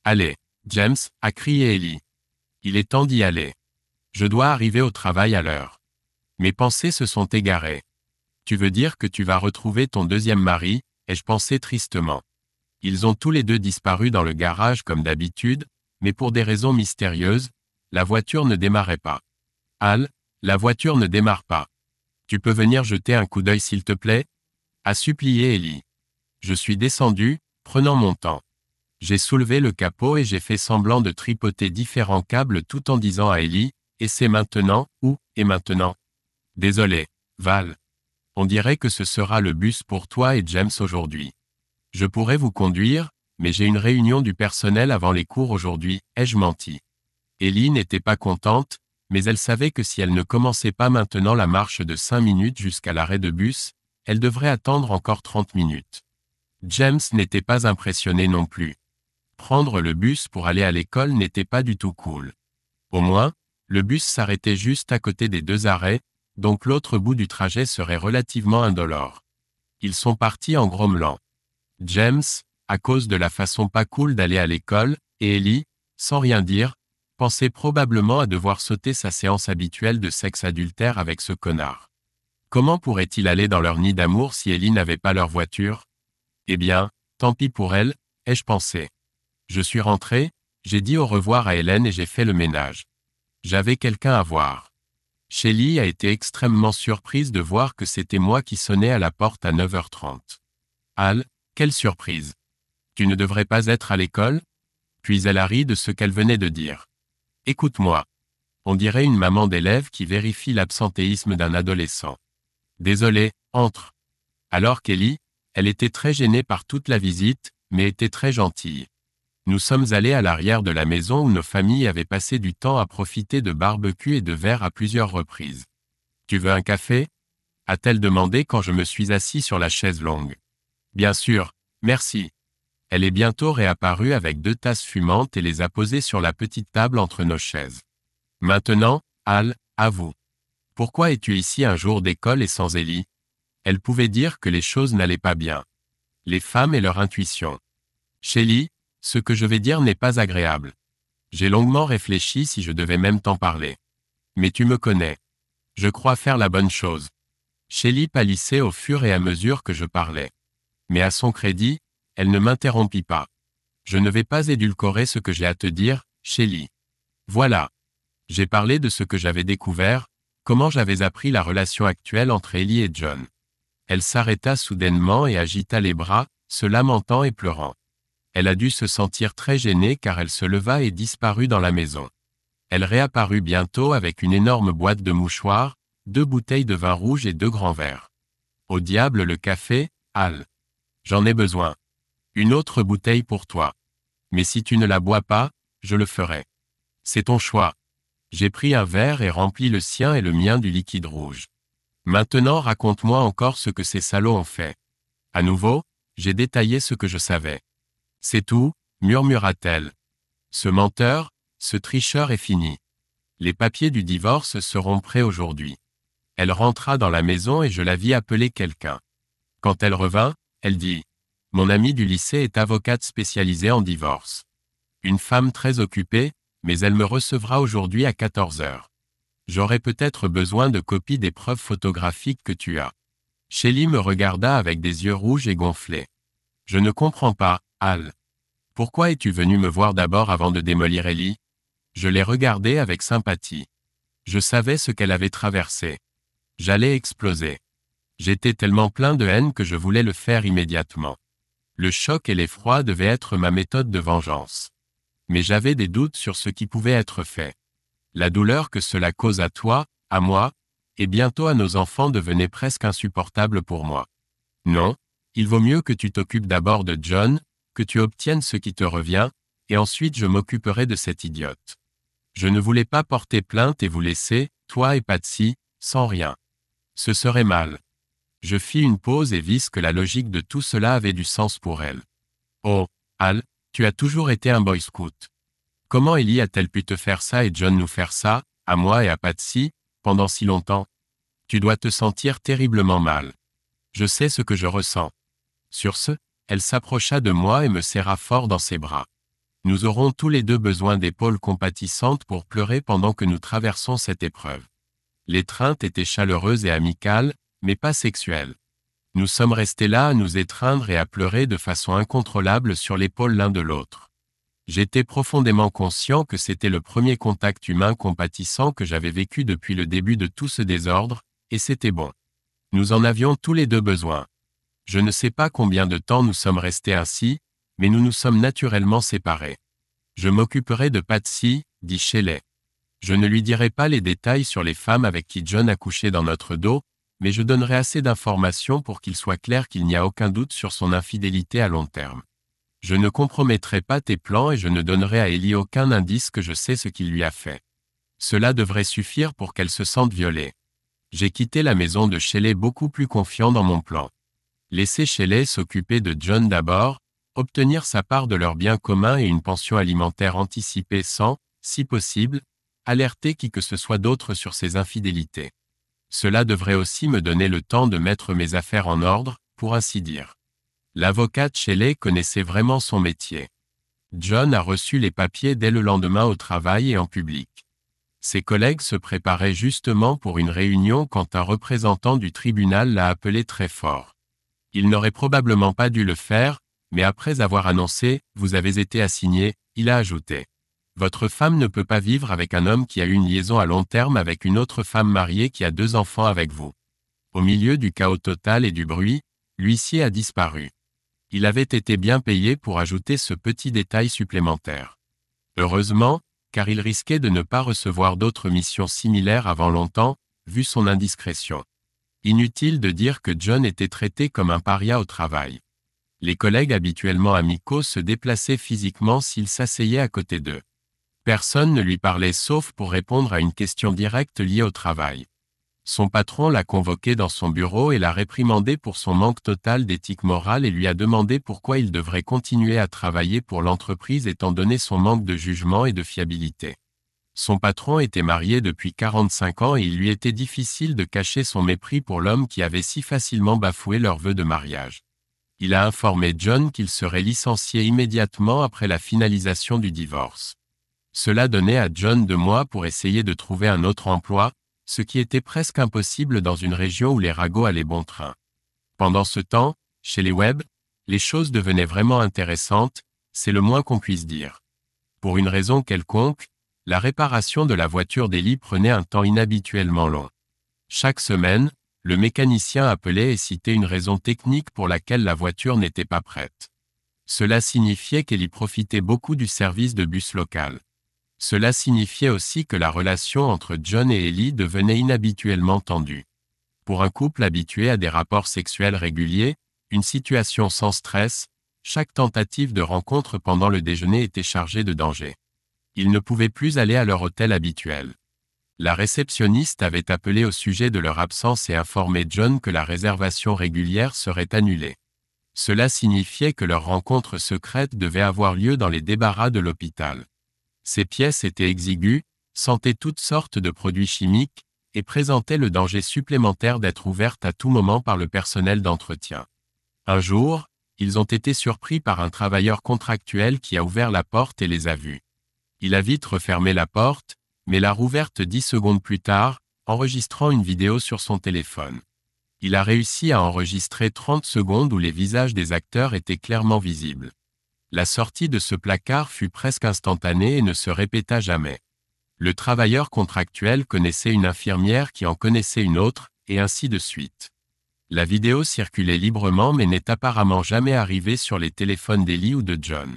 Allez, James, a crié Ellie. Il est temps d'y aller. Je dois arriver au travail à l'heure. Mes pensées se sont égarées. Tu veux dire que tu vas retrouver ton deuxième mari, ai-je pensé tristement. Ils ont tous les deux disparu dans le garage comme d'habitude, mais pour des raisons mystérieuses, la voiture ne démarrait pas. Al, la voiture ne démarre pas. Tu peux venir jeter un coup d'œil s'il te plaît? A supplié Ellie. Je suis descendu, prenant mon temps. J'ai soulevé le capot et j'ai fait semblant de tripoter différents câbles tout en disant à Ellie, et c'est maintenant, ou, et maintenant? Désolé, Val. On dirait que ce sera le bus pour toi et James aujourd'hui. Je pourrais vous conduire, mais j'ai une réunion du personnel avant les cours aujourd'hui, ai-je menti. Ellie n'était pas contente, mais elle savait que si elle ne commençait pas maintenant la marche de 5 minutes jusqu'à l'arrêt de bus, elle devrait attendre encore 30 minutes. James n'était pas impressionné non plus. Prendre le bus pour aller à l'école n'était pas du tout cool. Au moins, le bus s'arrêtait juste à côté des 2 arrêts, donc l'autre bout du trajet serait relativement indolore. Ils sont partis en grommelant. James, à cause de la façon pas cool d'aller à l'école, et Ellie, sans rien dire, pensait probablement à devoir sauter sa séance habituelle de sexe adultère avec ce connard. Comment pourrait-il aller dans leur nid d'amour si Ellie n'avait pas leur voiture? Eh bien, tant pis pour elle, ai-je pensé. Je suis rentré, j'ai dit au revoir à Hélène et j'ai fait le ménage. J'avais quelqu'un à voir. Shelley a été extrêmement surprise de voir que c'était moi qui sonnais à la porte à 9h30. Al, quelle surprise. Tu ne devrais pas être à l'école? Puis elle a ri de ce qu'elle venait de dire. Écoute-moi. On dirait une maman d'élève qui vérifie l'absentéisme d'un adolescent. Désolé, entre. Alors qu'Ellie, elle était très gênée par toute la visite, mais était très gentille. Nous sommes allés à l'arrière de la maison où nos familles avaient passé du temps à profiter de barbecue et de verres à plusieurs reprises. Tu veux un café? A-t-elle demandé quand je me suis assis sur la chaise longue. Bien sûr, merci. Elle est bientôt réapparue avec 2 tasses fumantes et les a posées sur la petite table entre nos chaises. Maintenant, Al, à vous. Pourquoi es-tu ici un jour d'école et sans Ellie? Elle pouvait dire que les choses n'allaient pas bien. Les femmes et leur intuition. Shelley, ce que je vais dire n'est pas agréable. J'ai longuement réfléchi si je devais même t'en parler. Mais tu me connais. Je crois faire la bonne chose. Shelley pâlissait au fur et à mesure que je parlais. Mais à son crédit, elle ne m'interrompit pas. Je ne vais pas édulcorer ce que j'ai à te dire, Shelley. Voilà. J'ai parlé de ce que j'avais découvert, comment j'avais appris la relation actuelle entre Ellie et John. Elle s'arrêta soudainement et agita les bras, se lamentant et pleurant. Elle a dû se sentir très gênée car elle se leva et disparut dans la maison. Elle réapparut bientôt avec une énorme boîte de mouchoirs, 2 bouteilles de vin rouge et 2 grands verres. Au diable le café, Al. J'en ai besoin. Une autre bouteille pour toi. Mais si tu ne la bois pas, je le ferai. C'est ton choix. J'ai pris un verre et rempli le sien et le mien du liquide rouge. Maintenant raconte-moi encore ce que ces salauds ont fait. À nouveau, j'ai détaillé ce que je savais. C'est tout, murmura-t-elle. Ce menteur, ce tricheur est fini. Les papiers du divorce seront prêts aujourd'hui. Elle rentra dans la maison et je la vis appeler quelqu'un. Quand elle revint, elle dit « Mon amie du lycée est avocate spécialisée en divorce. Une femme très occupée, mais elle me recevra aujourd'hui à 14h. J'aurai peut-être besoin de copies des preuves photographiques que tu as. » Shelley me regarda avec des yeux rouges et gonflés. « Je ne comprends pas, Al. Pourquoi es-tu venu me voir d'abord avant de démolir Ellie? » Je l'ai regardée avec sympathie. Je savais ce qu'elle avait traversé. J'allais exploser. J'étais tellement plein de haine que je voulais le faire immédiatement. Le choc et l'effroi devaient être ma méthode de vengeance. Mais j'avais des doutes sur ce qui pouvait être fait. La douleur que cela cause à toi, à moi, et bientôt à nos enfants devenait presque insupportable pour moi. Non, il vaut mieux que tu t'occupes d'abord de John, que tu obtiennes ce qui te revient, et ensuite je m'occuperai de cette idiote. Je ne voulais pas porter plainte et vous laisser, toi et Patsy, sans rien. Ce serait mal. Je fis une pause et vis que la logique de tout cela avait du sens pour elle. Oh, Al, tu as toujours été un boy scout. Comment Ellie a-t-elle pu te faire ça et John nous faire ça, à moi et à Patsy, pendant si longtemps? Tu dois te sentir terriblement mal. Je sais ce que je ressens. Sur ce, elle s'approcha de moi et me serra fort dans ses bras. Nous aurons tous les 2 besoin d'épaules compatissantes pour pleurer pendant que nous traversons cette épreuve. L'étreinte était chaleureuse et amicale, mais pas sexuelle. Nous sommes restés là à nous étreindre et à pleurer de façon incontrôlable sur l'épaule l'un de l'autre. J'étais profondément conscient que c'était le premier contact humain compatissant que j'avais vécu depuis le début de tout ce désordre, et c'était bon. Nous en avions tous les 2 besoin. Je ne sais pas combien de temps nous sommes restés ainsi, mais nous nous sommes naturellement séparés. Je m'occuperai de Patsy, dit Shelley. Je ne lui dirai pas les détails sur les femmes avec qui John a couché dans notre dos, mais je donnerai assez d'informations pour qu'il soit clair qu'il n'y a aucun doute sur son infidélité à long terme. Je ne compromettrai pas tes plans et je ne donnerai à Ellie aucun indice que je sais ce qu'il lui a fait. Cela devrait suffire pour qu'elle se sente violée. J'ai quitté la maison de Shelley beaucoup plus confiant dans mon plan. Laisser Shelley s'occuper de John d'abord, obtenir sa part de leurs biens communs et une pension alimentaire anticipée sans, si possible, alerter qui que ce soit d'autre sur ses infidélités. Cela devrait aussi me donner le temps de mettre mes affaires en ordre, pour ainsi dire. L'avocate Shelley connaissait vraiment son métier. John a reçu les papiers dès le lendemain au travail et en public. Ses collègues se préparaient justement pour une réunion quand un représentant du tribunal l'a appelé très fort. Il n'aurait probablement pas dû le faire, mais après avoir annoncé « Vous avez été assigné », il a ajouté « Votre femme ne peut pas vivre avec un homme qui a eu une liaison à long terme avec une autre femme mariée qui a 2 enfants avec vous. » Au milieu du chaos total et du bruit, l'huissier a disparu. Il avait été bien payé pour ajouter ce petit détail supplémentaire. Heureusement, car il risquait de ne pas recevoir d'autres missions similaires avant longtemps, vu son indiscrétion. Inutile de dire que John était traité comme un paria au travail. Les collègues habituellement amicaux se déplaçaient physiquement s'il s'asseyait à côté d'eux. Personne ne lui parlait sauf pour répondre à une question directe liée au travail. Son patron l'a convoqué dans son bureau et l'a réprimandé pour son manque total d'éthique morale et lui a demandé pourquoi il devrait continuer à travailler pour l'entreprise étant donné son manque de jugement et de fiabilité. Son patron était marié depuis 45 ans et il lui était difficile de cacher son mépris pour l'homme qui avait si facilement bafoué leur vœu de mariage. Il a informé John qu'il serait licencié immédiatement après la finalisation du divorce. Cela donnait à John 2 mois pour essayer de trouver un autre emploi, ce qui était presque impossible dans une région où les ragots allaient bon train. Pendant ce temps, chez les Webb, les choses devenaient vraiment intéressantes, c'est le moins qu'on puisse dire. Pour une raison quelconque, la réparation de la voiture d'Ellie prenait un temps inhabituellement long. Chaque semaine, le mécanicien appelait et citait une raison technique pour laquelle la voiture n'était pas prête. Cela signifiait qu'Ellie profitait beaucoup du service de bus local. Cela signifiait aussi que la relation entre John et Ellie devenait inhabituellement tendue. Pour un couple habitué à des rapports sexuels réguliers, une situation sans stress, chaque tentative de rencontre pendant le déjeuner était chargée de danger. Ils ne pouvaient plus aller à leur hôtel habituel. La réceptionniste avait appelé au sujet de leur absence et informé John que la réservation régulière serait annulée. Cela signifiait que leur rencontre secrète devait avoir lieu dans les débarras de l'hôpital. Ces pièces étaient exiguës, sentaient toutes sortes de produits chimiques, et présentaient le danger supplémentaire d'être ouvertes à tout moment par le personnel d'entretien. Un jour, ils ont été surpris par un travailleur contractuel qui a ouvert la porte et les a vus. Il a vite refermé la porte, mais l'a rouverte 10 secondes plus tard, enregistrant une vidéo sur son téléphone. Il a réussi à enregistrer 30 secondes où les visages des acteurs étaient clairement visibles. La sortie de ce placard fut presque instantanée et ne se répéta jamais. Le travailleur contractuel connaissait une infirmière qui en connaissait une autre, et ainsi de suite. La vidéo circulait librement mais n'est apparemment jamais arrivée sur les téléphones d'Ellie ou de John.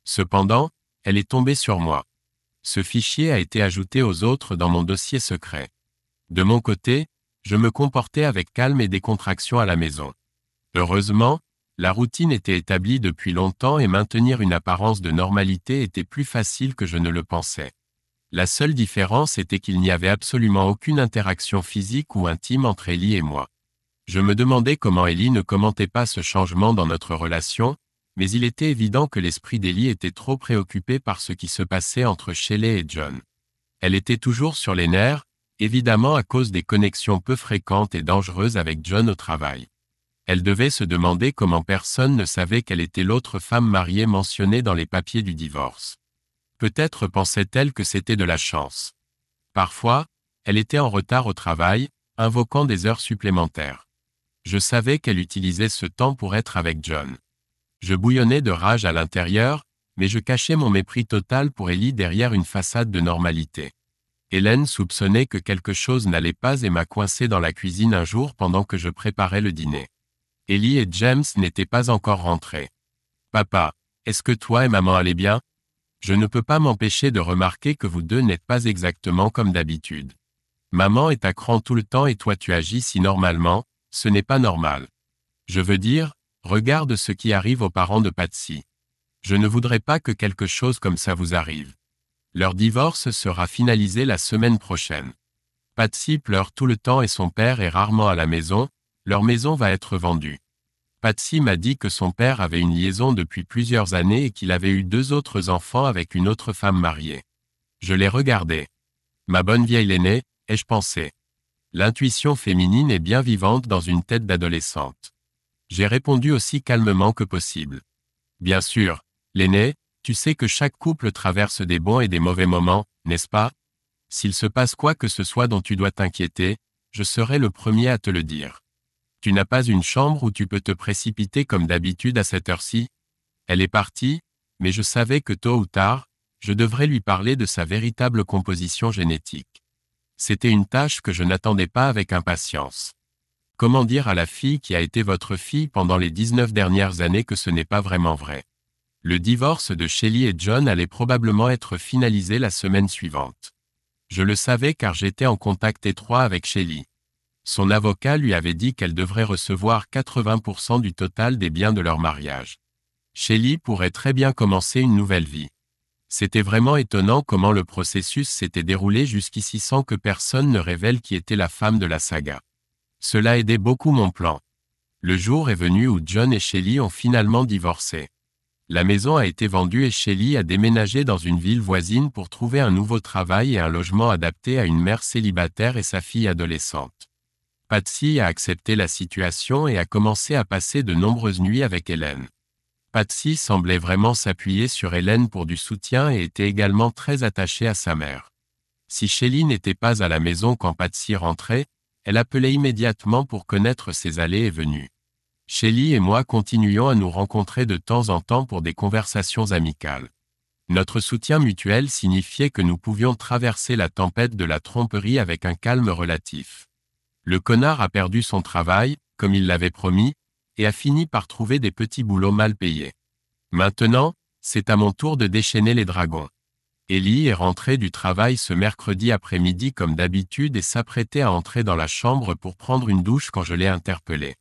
Cependant, elle est tombée sur moi. Ce fichier a été ajouté aux autres dans mon dossier secret. De mon côté, je me comportais avec calme et décontraction à la maison. Heureusement, la routine était établie depuis longtemps et maintenir une apparence de normalité était plus facile que je ne le pensais. La seule différence était qu'il n'y avait absolument aucune interaction physique ou intime entre Ellie et moi. Je me demandais comment Ellie ne commentait pas ce changement dans notre relation, mais il était évident que l'esprit d'Ellie était trop préoccupé par ce qui se passait entre Shelley et John. Elle était toujours sur les nerfs, évidemment à cause des connexions peu fréquentes et dangereuses avec John au travail. Elle devait se demander comment personne ne savait qu'elle était l'autre femme mariée mentionnée dans les papiers du divorce. Peut-être pensait-elle que c'était de la chance. Parfois, elle était en retard au travail, invoquant des heures supplémentaires. Je savais qu'elle utilisait ce temps pour être avec John. Je bouillonnais de rage à l'intérieur, mais je cachais mon mépris total pour Ellie derrière une façade de normalité. Hélène soupçonnait que quelque chose n'allait pas et m'a coincé dans la cuisine un jour pendant que je préparais le dîner. Ellie et James n'étaient pas encore rentrés. « Papa, est-ce que toi et maman allaient bien ? Je ne peux pas m'empêcher de remarquer que vous deux n'êtes pas exactement comme d'habitude. Maman est à cran tout le temps et toi tu agis si normalement, ce n'est pas normal. Je veux dire, regarde ce qui arrive aux parents de Patsy. Je ne voudrais pas que quelque chose comme ça vous arrive. » Leur divorce sera finalisé la semaine prochaine. Patsy pleure tout le temps et son père est rarement à la maison, leur maison va être vendue. Patsy m'a dit que son père avait une liaison depuis plusieurs années et qu'il avait eu 2 autres enfants avec une autre femme mariée. Je l'ai regardé. Ma bonne vieille l'aînée, ai-je pensé. L'intuition féminine est bien vivante dans une tête d'adolescente. J'ai répondu aussi calmement que possible. Bien sûr, l'aînée, tu sais que chaque couple traverse des bons et des mauvais moments, n'est-ce pas? S'il se passe quoi que ce soit dont tu dois t'inquiéter, je serai le premier à te le dire. Tu n'as pas une chambre où tu peux te précipiter comme d'habitude à cette heure-ci? Elle est partie, mais je savais que tôt ou tard, je devrais lui parler de sa véritable composition génétique. C'était une tâche que je n'attendais pas avec impatience. Comment dire à la fille qui a été votre fille pendant les 19 dernières années que ce n'est pas vraiment vrai? Le divorce de Shelly et John allait probablement être finalisé la semaine suivante. Je le savais car j'étais en contact étroit avec Shelly. Son avocat lui avait dit qu'elle devrait recevoir 80% du total des biens de leur mariage. Shelly pourrait très bien commencer une nouvelle vie. C'était vraiment étonnant comment le processus s'était déroulé jusqu'ici sans que personne ne révèle qui était la femme de la saga. Cela aidait beaucoup mon plan. Le jour est venu où John et Shelly ont finalement divorcé. La maison a été vendue et Shelly a déménagé dans une ville voisine pour trouver un nouveau travail et un logement adapté à une mère célibataire et sa fille adolescente. Patsy a accepté la situation et a commencé à passer de nombreuses nuits avec Hélène. Patsy semblait vraiment s'appuyer sur Hélène pour du soutien et était également très attachée à sa mère. Si Shelly n'était pas à la maison quand Patsy rentrait, elle appelait immédiatement pour connaître ses allées et venues. Shelly et moi continuions à nous rencontrer de temps en temps pour des conversations amicales. Notre soutien mutuel signifiait que nous pouvions traverser la tempête de la tromperie avec un calme relatif. Le connard a perdu son travail, comme il l'avait promis, et a fini par trouver des petits boulots mal payés. Maintenant, c'est à mon tour de déchaîner les dragons. Ellie est rentrée du travail ce mercredi après-midi comme d'habitude et s'apprêtait à entrer dans la chambre pour prendre une douche quand je l'ai interpellée.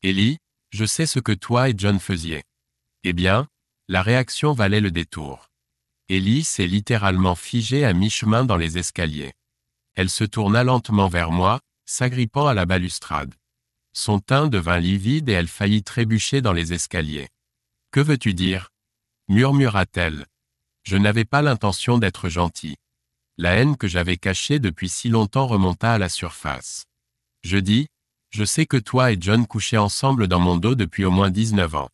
Ellie, je sais ce que toi et John faisiez. Eh bien, la réaction valait le détour. Ellie s'est littéralement figée à mi-chemin dans les escaliers. Elle se tourna lentement vers moi, s'agrippant à la balustrade. Son teint devint livide et elle faillit trébucher dans les escaliers. « Que veux-tu dire » murmura-t-elle. Je n'avais pas l'intention d'être gentil. La haine que j'avais cachée depuis si longtemps remonta à la surface. Je dis, je sais que toi et John couchaient ensemble dans mon dos depuis au moins 19 ans.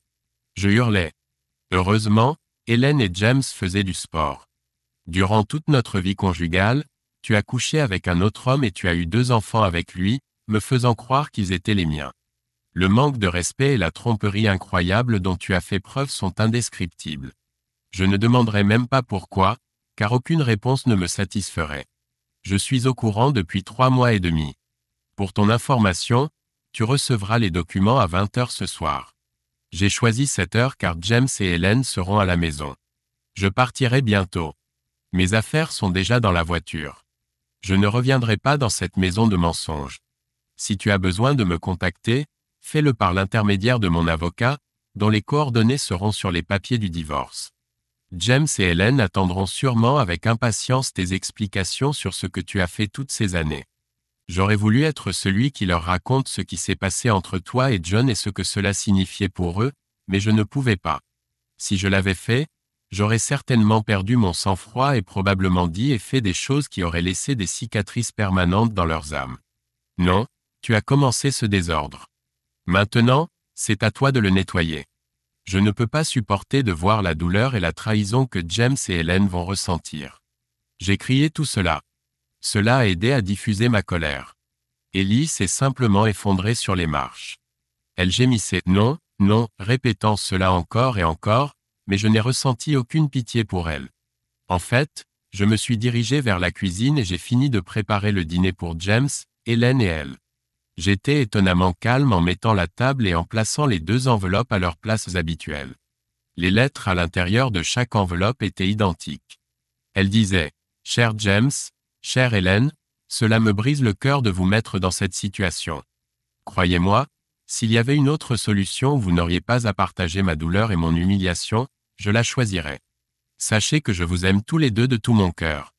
Je hurlais. Heureusement, Hélène et James faisaient du sport. Durant toute notre vie conjugale, tu as couché avec un autre homme et tu as eu 2 enfants avec lui, me faisant croire qu'ils étaient les miens. Le manque de respect et la tromperie incroyable dont tu as fait preuve sont indescriptibles. Je ne demanderai même pas pourquoi, car aucune réponse ne me satisferait. Je suis au courant depuis 3 mois et demi. Pour ton information, tu recevras les documents à 20h ce soir. J'ai choisi cette heure car James et Hélène seront à la maison. Je partirai bientôt. Mes affaires sont déjà dans la voiture. Je ne reviendrai pas dans cette maison de mensonges. Si tu as besoin de me contacter, fais-le par l'intermédiaire de mon avocat, dont les coordonnées seront sur les papiers du divorce. James et Hélène attendront sûrement avec impatience tes explications sur ce que tu as fait toutes ces années. J'aurais voulu être celui qui leur raconte ce qui s'est passé entre toi et John et ce que cela signifiait pour eux, mais je ne pouvais pas. Si je l'avais fait, j'aurais certainement perdu mon sang-froid et probablement dit et fait des choses qui auraient laissé des cicatrices permanentes dans leurs âmes. Non, tu as commencé ce désordre. Maintenant, c'est à toi de le nettoyer. Je ne peux pas supporter de voir la douleur et la trahison que James et Hélène vont ressentir. J'ai crié tout cela. Cela a aidé à diffuser ma colère. Ellie s'est simplement effondrée sur les marches. Elle gémissait « non, non », répétant cela encore et encore, mais je n'ai ressenti aucune pitié pour elle. En fait, je me suis dirigé vers la cuisine et j'ai fini de préparer le dîner pour James, Hélène et elle. J'étais étonnamment calme en mettant la table et en plaçant les 2 enveloppes à leurs places habituelles. Les lettres à l'intérieur de chaque enveloppe étaient identiques. Elles disaient « Cher James, chère Hélène, cela me brise le cœur de vous mettre dans cette situation. Croyez-moi, s'il y avait une autre solution où vous n'auriez pas à partager ma douleur et mon humiliation, je la choisirais. Sachez que je vous aime tous les deux de tout mon cœur.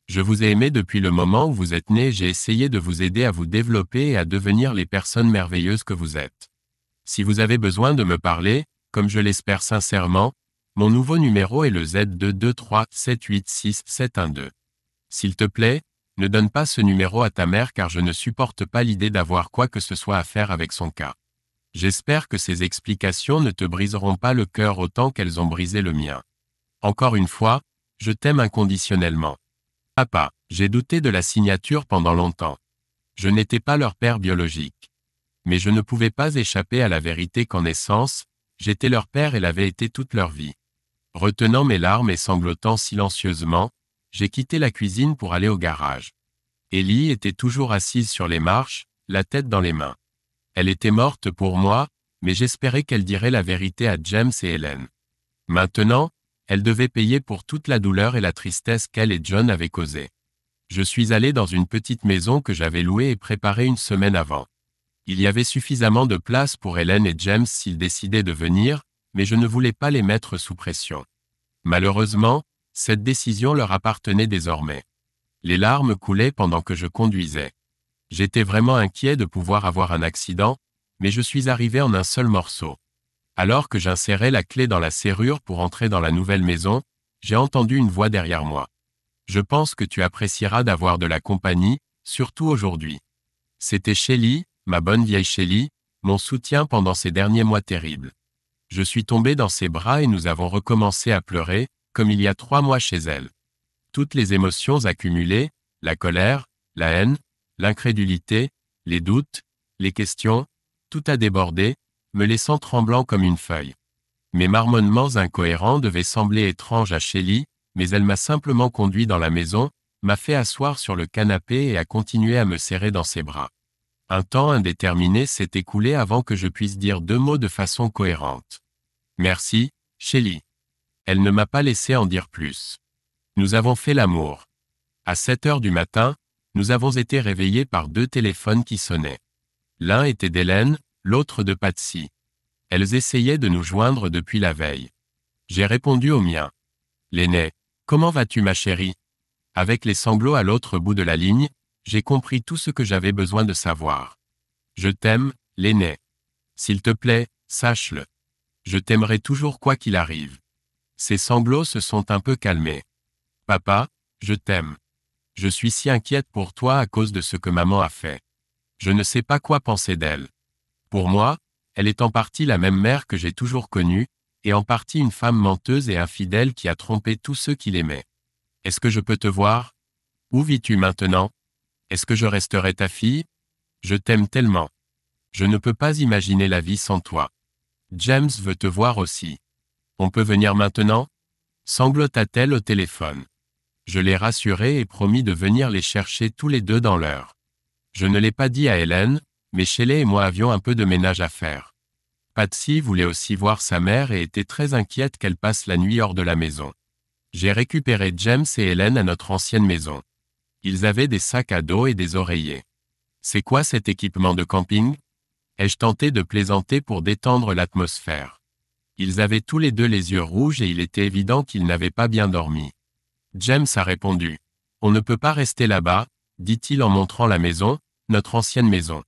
Je vous ai aimé depuis le moment où vous êtes nés et j'ai essayé de vous aider à vous développer et à devenir les personnes merveilleuses que vous êtes. Si vous avez besoin de me parler, comme je l'espère sincèrement, mon nouveau numéro est le Z223-786-712. S'il te plaît, ne donne pas ce numéro à ta mère car je ne supporte pas l'idée d'avoir quoi que ce soit à faire avec son cas. J'espère que ces explications ne te briseront pas le cœur autant qu'elles ont brisé le mien. Encore une fois, je t'aime inconditionnellement. Papa, j'ai douté de la signature pendant longtemps. Je n'étais pas leur père biologique. Mais je ne pouvais pas échapper à la vérité qu'en essence, j'étais leur père et l'avais été toute leur vie. Retenant mes larmes et sanglotant silencieusement, j'ai quitté la cuisine pour aller au garage. Ellie était toujours assise sur les marches, la tête dans les mains. Elle était morte pour moi, mais j'espérais qu'elle dirait la vérité à James et Hélène. Maintenant, elle devait payer pour toute la douleur et la tristesse qu'elle et John avaient causée. Je suis allé dans une petite maison que j'avais louée et préparée une semaine avant. Il y avait suffisamment de place pour Hélène et James s'ils décidaient de venir, mais je ne voulais pas les mettre sous pression. Malheureusement, cette décision leur appartenait désormais. Les larmes coulaient pendant que je conduisais. J'étais vraiment inquiet de pouvoir avoir un accident, mais je suis arrivé en un seul morceau. Alors que j'insérais la clé dans la serrure pour entrer dans la nouvelle maison, j'ai entendu une voix derrière moi. Je pense que tu apprécieras d'avoir de la compagnie, surtout aujourd'hui. C'était Shelly, ma bonne vieille Shelly, mon soutien pendant ces derniers mois terribles. Je suis tombé dans ses bras et nous avons recommencé à pleurer, comme il y a 3 mois chez elle. Toutes les émotions accumulées, la colère, la haine, l'incrédulité, les doutes, les questions, tout a débordé, me laissant tremblant comme une feuille. Mes marmonnements incohérents devaient sembler étranges à Shelly, mais elle m'a simplement conduit dans la maison, m'a fait asseoir sur le canapé et a continué à me serrer dans ses bras. Un temps indéterminé s'est écoulé avant que je puisse dire 2 mots de façon cohérente. Merci, Shelly. Elle ne m'a pas laissé en dire plus. Nous avons fait l'amour. À 7 heures du matin, nous avons été réveillés par 2 téléphones qui sonnaient. L'un était d'Hélène, l'autre de Patsy. Elles essayaient de nous joindre depuis la veille. J'ai répondu au mien. L'aîné, comment vas-tu ma chérie? Avec les sanglots à l'autre bout de la ligne, j'ai compris tout ce que j'avais besoin de savoir. Je t'aime, l'aîné. S'il te plaît, sache-le. Je t'aimerai toujours quoi qu'il arrive. Ses sanglots se sont un peu calmés. Papa, je t'aime. Je suis si inquiète pour toi à cause de ce que maman a fait. Je ne sais pas quoi penser d'elle. Pour moi, elle est en partie la même mère que j'ai toujours connue, et en partie une femme menteuse et infidèle qui a trompé tous ceux qui l'aimaient. Est-ce que je peux te voir? Où vis-tu maintenant? Est-ce que je resterai ta fille? Je t'aime tellement. Je ne peux pas imaginer la vie sans toi. James veut te voir aussi. On peut venir maintenant? Sanglota-t-elle au téléphone. Je l'ai rassurée et promis de venir les chercher tous les 2 dans l'heure. Je ne l'ai pas dit à Hélène, mais Shelley et moi avions un peu de ménage à faire. Patsy voulait aussi voir sa mère et était très inquiète qu'elle passe la nuit hors de la maison. J'ai récupéré James et Hélène à notre ancienne maison. Ils avaient des sacs à dos et des oreillers. C'est quoi cet équipement de camping? Ai-je tenté de plaisanter pour détendre l'atmosphère? Ils avaient tous les 2 les yeux rouges et il était évident qu'ils n'avaient pas bien dormi. James a répondu. On ne peut pas rester là-bas, dit-il en montrant la maison, notre ancienne maison.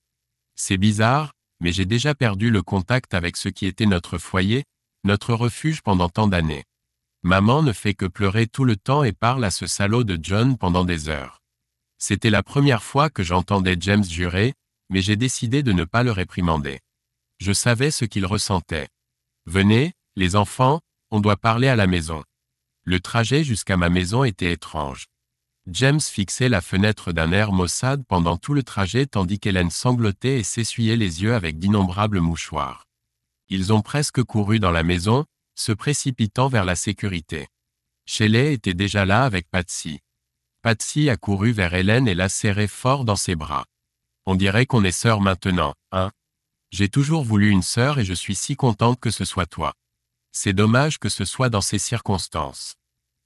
C'est bizarre, mais j'ai déjà perdu le contact avec ce qui était notre foyer, notre refuge pendant tant d'années. Maman ne fait que pleurer tout le temps et parle à ce salaud de John pendant des heures. C'était la première fois que j'entendais James jurer, mais j'ai décidé de ne pas le réprimander. Je savais ce qu'il ressentait. Venez, les enfants, on doit parler à la maison. Le trajet jusqu'à ma maison était étrange. James fixait la fenêtre d'un air maussade pendant tout le trajet tandis qu'Hélène sanglotait et s'essuyait les yeux avec d'innombrables mouchoirs. Ils ont presque couru dans la maison, se précipitant vers la sécurité. Shelley était déjà là avec Patsy. Patsy a couru vers Hélène et l'a serrée fort dans ses bras. On dirait qu'on est sœurs maintenant, hein? J'ai toujours voulu une sœur et je suis si contente que ce soit toi. C'est dommage que ce soit dans ces circonstances.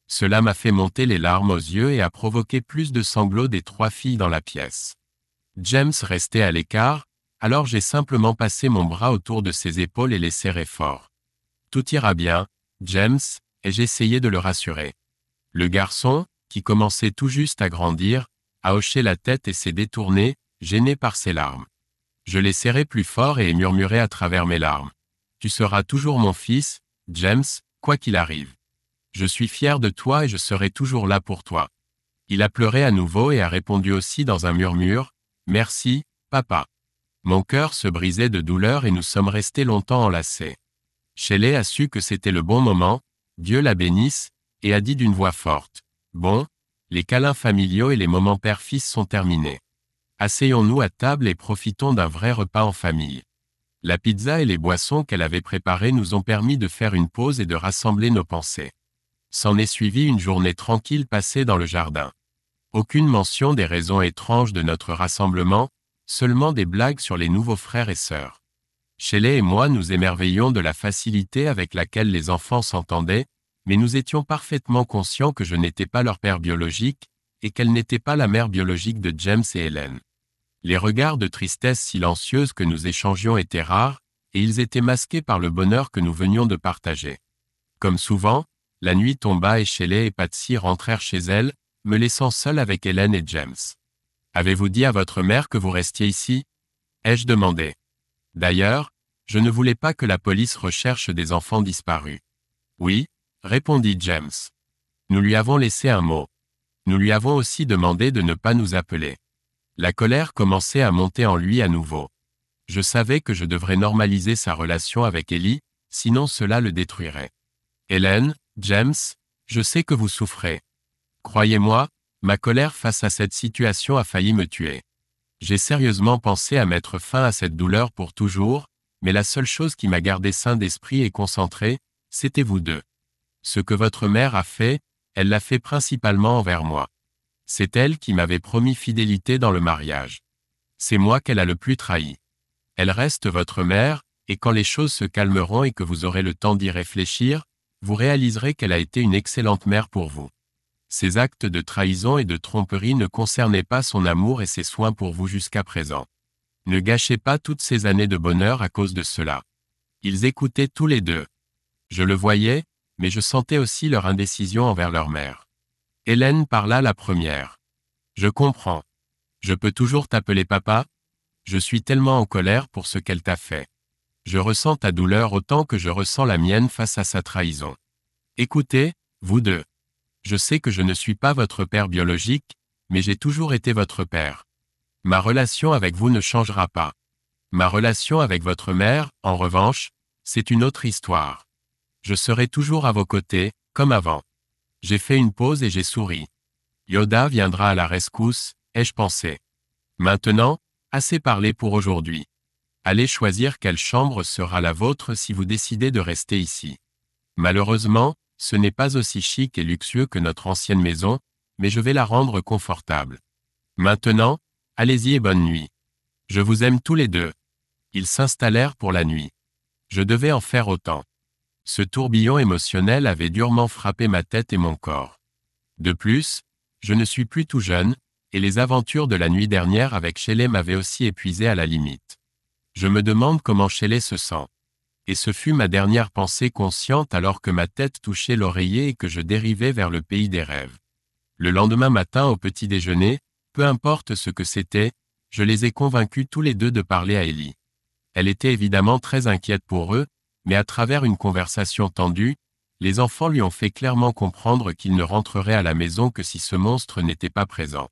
Cela m'a fait monter les larmes aux yeux et a provoqué plus de sanglots des 3 filles dans la pièce. James restait à l'écart, alors j'ai simplement passé mon bras autour de ses épaules et les serré fort. Tout ira bien, James, ai-je essayé de le rassurer. Le garçon, qui commençait tout juste à grandir, a hoché la tête et s'est détourné, gêné par ses larmes. Je l'ai serré plus fort et ai murmuré à travers mes larmes. Tu seras toujours mon fils, James, quoi qu'il arrive. Je suis fier de toi et je serai toujours là pour toi. Il a pleuré à nouveau et a répondu aussi dans un murmure, merci, papa. Mon cœur se brisait de douleur et nous sommes restés longtemps enlacés. Shelley a su que c'était le bon moment, Dieu la bénisse, et a dit d'une voix forte, bon, les câlins familiaux et les moments père-fils sont terminés. Asseyons-nous à table et profitons d'un vrai repas en famille. La pizza et les boissons qu'elle avait préparées nous ont permis de faire une pause et de rassembler nos pensées. S'en est suivi une journée tranquille passée dans le jardin. Aucune mention des raisons étranges de notre rassemblement, seulement des blagues sur les nouveaux frères et sœurs. Shelley et moi nous émerveillions de la facilité avec laquelle les enfants s'entendaient, mais nous étions parfaitement conscients que je n'étais pas leur père biologique, et qu'elle n'était pas la mère biologique de James et Helen. Les regards de tristesse silencieuse que nous échangions étaient rares, et ils étaient masqués par le bonheur que nous venions de partager. Comme souvent, la nuit tomba et Shelley et Patsy rentrèrent chez elles, me laissant seul avec Helen et James. « Avez-vous dit à votre mère que vous restiez ici ?» ai-je demandé. D'ailleurs, je ne voulais pas que la police recherche des enfants disparus. « Oui, » répondit James. Nous lui avons laissé un mot. Nous lui avons aussi demandé de ne pas nous appeler. La colère commençait à monter en lui à nouveau. Je savais que je devrais normaliser sa relation avec Ellie, sinon cela le détruirait. Helen, James, je sais que vous souffrez. Croyez-moi, ma colère face à cette situation a failli me tuer. J'ai sérieusement pensé à mettre fin à cette douleur pour toujours, mais la seule chose qui m'a gardé sain d'esprit et concentré, c'était vous deux. Ce que votre mère a fait, elle l'a fait principalement envers moi. C'est elle qui m'avait promis fidélité dans le mariage. C'est moi qu'elle a le plus trahi. Elle reste votre mère, et quand les choses se calmeront et que vous aurez le temps d'y réfléchir, vous réaliserez qu'elle a été une excellente mère pour vous. Ces actes de trahison et de tromperie ne concernaient pas son amour et ses soins pour vous jusqu'à présent. Ne gâchez pas toutes ces années de bonheur à cause de cela. Ils écoutaient tous les deux. Je le voyais, mais je sentais aussi leur indécision envers leur mère. Hélène parla la première. « Je comprends. Je peux toujours t'appeler papa ? Je suis tellement en colère pour ce qu'elle t'a fait. Je ressens ta douleur autant que je ressens la mienne face à sa trahison. Écoutez, vous deux. Je sais que je ne suis pas votre père biologique, mais j'ai toujours été votre père. Ma relation avec vous ne changera pas. Ma relation avec votre mère, en revanche, c'est une autre histoire. Je serai toujours à vos côtés, comme avant. » J'ai fait une pause et j'ai souri. Yoda viendra à la rescousse, ai-je pensé. Maintenant, assez parlé pour aujourd'hui. Allez choisir quelle chambre sera la vôtre si vous décidez de rester ici. Malheureusement, ce n'est pas aussi chic et luxueux que notre ancienne maison, mais je vais la rendre confortable. Maintenant, allez-y et bonne nuit. Je vous aime tous les deux. Ils s'installèrent pour la nuit. Je devais en faire autant. Ce tourbillon émotionnel avait durement frappé ma tête et mon corps. De plus, je ne suis plus tout jeune, et les aventures de la nuit dernière avec Shelley m'avaient aussi épuisé à la limite. Je me demande comment Shelley se sent. Et ce fut ma dernière pensée consciente alors que ma tête touchait l'oreiller et que je dérivais vers le pays des rêves. Le lendemain matin au petit déjeuner, peu importe ce que c'était, je les ai convaincus tous les deux de parler à Ellie. Elle était évidemment très inquiète pour eux, mais à travers une conversation tendue, les enfants lui ont fait clairement comprendre qu'ils ne rentreraient à la maison que si ce monstre n'était pas présent.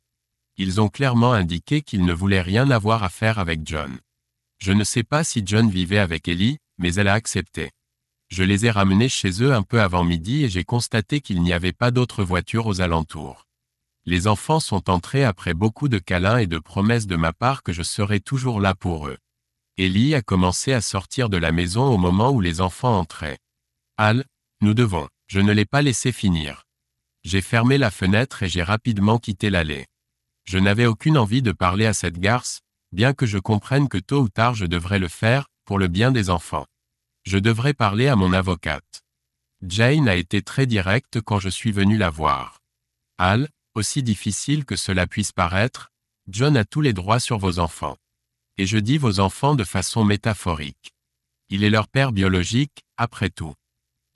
Ils ont clairement indiqué qu'ils ne voulaient rien avoir à faire avec John. Je ne sais pas si John vivait avec Ellie, mais elle a accepté. Je les ai ramenés chez eux un peu avant midi et j'ai constaté qu'il n'y avait pas d'autres voitures aux alentours. Les enfants sont entrés après beaucoup de câlins et de promesses de ma part que je serais toujours là pour eux. Ellie a commencé à sortir de la maison au moment où les enfants entraient. Al, nous devons. Je ne l'ai pas laissé finir. J'ai fermé la fenêtre et j'ai rapidement quitté l'allée. Je n'avais aucune envie de parler à cette garce, bien que je comprenne que tôt ou tard je devrais le faire, pour le bien des enfants. Je devrais parler à mon avocate. Jane a été très directe quand je suis venu la voir. Al, aussi difficile que cela puisse paraître, John a tous les droits sur vos enfants. Et je dis vos enfants de façon métaphorique. Il est leur père biologique, après tout.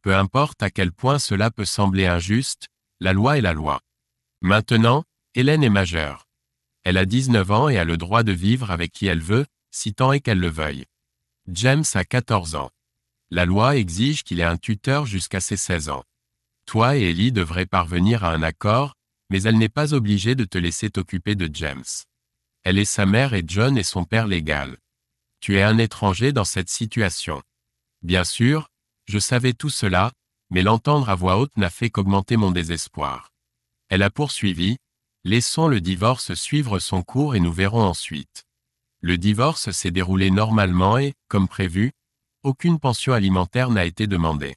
Peu importe à quel point cela peut sembler injuste, la loi est la loi. Maintenant, Hélène est majeure. Elle a 19 ans et a le droit de vivre avec qui elle veut, si tant est qu'elle le veuille. James a 14 ans. La loi exige qu'il ait un tuteur jusqu'à ses 16 ans. Toi et Ellie devrez parvenir à un accord, mais elle n'est pas obligée de te laisser t'occuper de James. Elle est sa mère et John est son père légal. Tu es un étranger dans cette situation. Bien sûr, je savais tout cela, mais l'entendre à voix haute n'a fait qu'augmenter mon désespoir. Elle a poursuivi, « Laissons le divorce suivre son cours et nous verrons ensuite. » Le divorce s'est déroulé normalement et, comme prévu, aucune pension alimentaire n'a été demandée.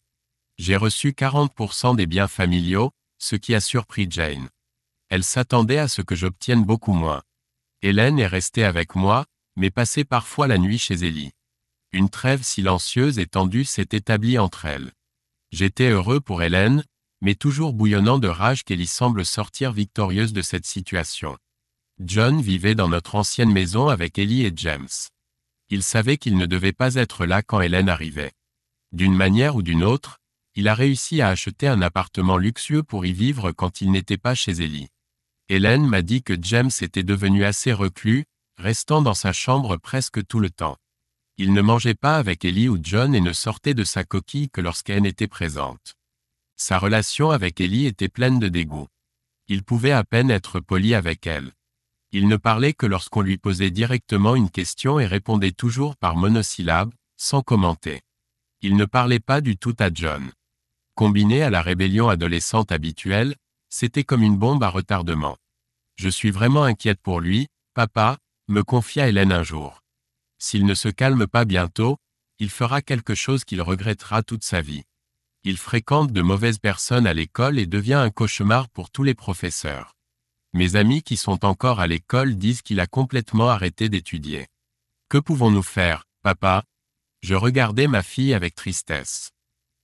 J'ai reçu 40% des biens familiaux, ce qui a surpris Jane. Elle s'attendait à ce que j'obtienne beaucoup moins. Hélène est restée avec moi, mais passait parfois la nuit chez Ellie. Une trêve silencieuse et tendue s'est établie entre elles. J'étais heureux pour Hélène, mais toujours bouillonnant de rage qu'Ellie semble sortir victorieuse de cette situation. John vivait dans notre ancienne maison avec Ellie et James. Il savait qu'il ne devait pas être là quand Hélène arrivait. D'une manière ou d'une autre, il a réussi à acheter un appartement luxueux pour y vivre quand il n'était pas chez Ellie. Hélène m'a dit que James était devenu assez reclus, restant dans sa chambre presque tout le temps. Il ne mangeait pas avec Ellie ou John et ne sortait de sa coquille que lorsqu'Anne était présente. Sa relation avec Ellie était pleine de dégoût. Il pouvait à peine être poli avec elle. Il ne parlait que lorsqu'on lui posait directement une question et répondait toujours par monosyllabes, sans commenter. Il ne parlait pas du tout à John. Combiné à la rébellion adolescente habituelle, c'était comme une bombe à retardement. Je suis vraiment inquiète pour lui, papa, me confia Hélène un jour. S'il ne se calme pas bientôt, il fera quelque chose qu'il regrettera toute sa vie. Il fréquente de mauvaises personnes à l'école et devient un cauchemar pour tous les professeurs. Mes amis qui sont encore à l'école disent qu'il a complètement arrêté d'étudier. Que pouvons-nous faire, papa? Je regardais ma fille avec tristesse.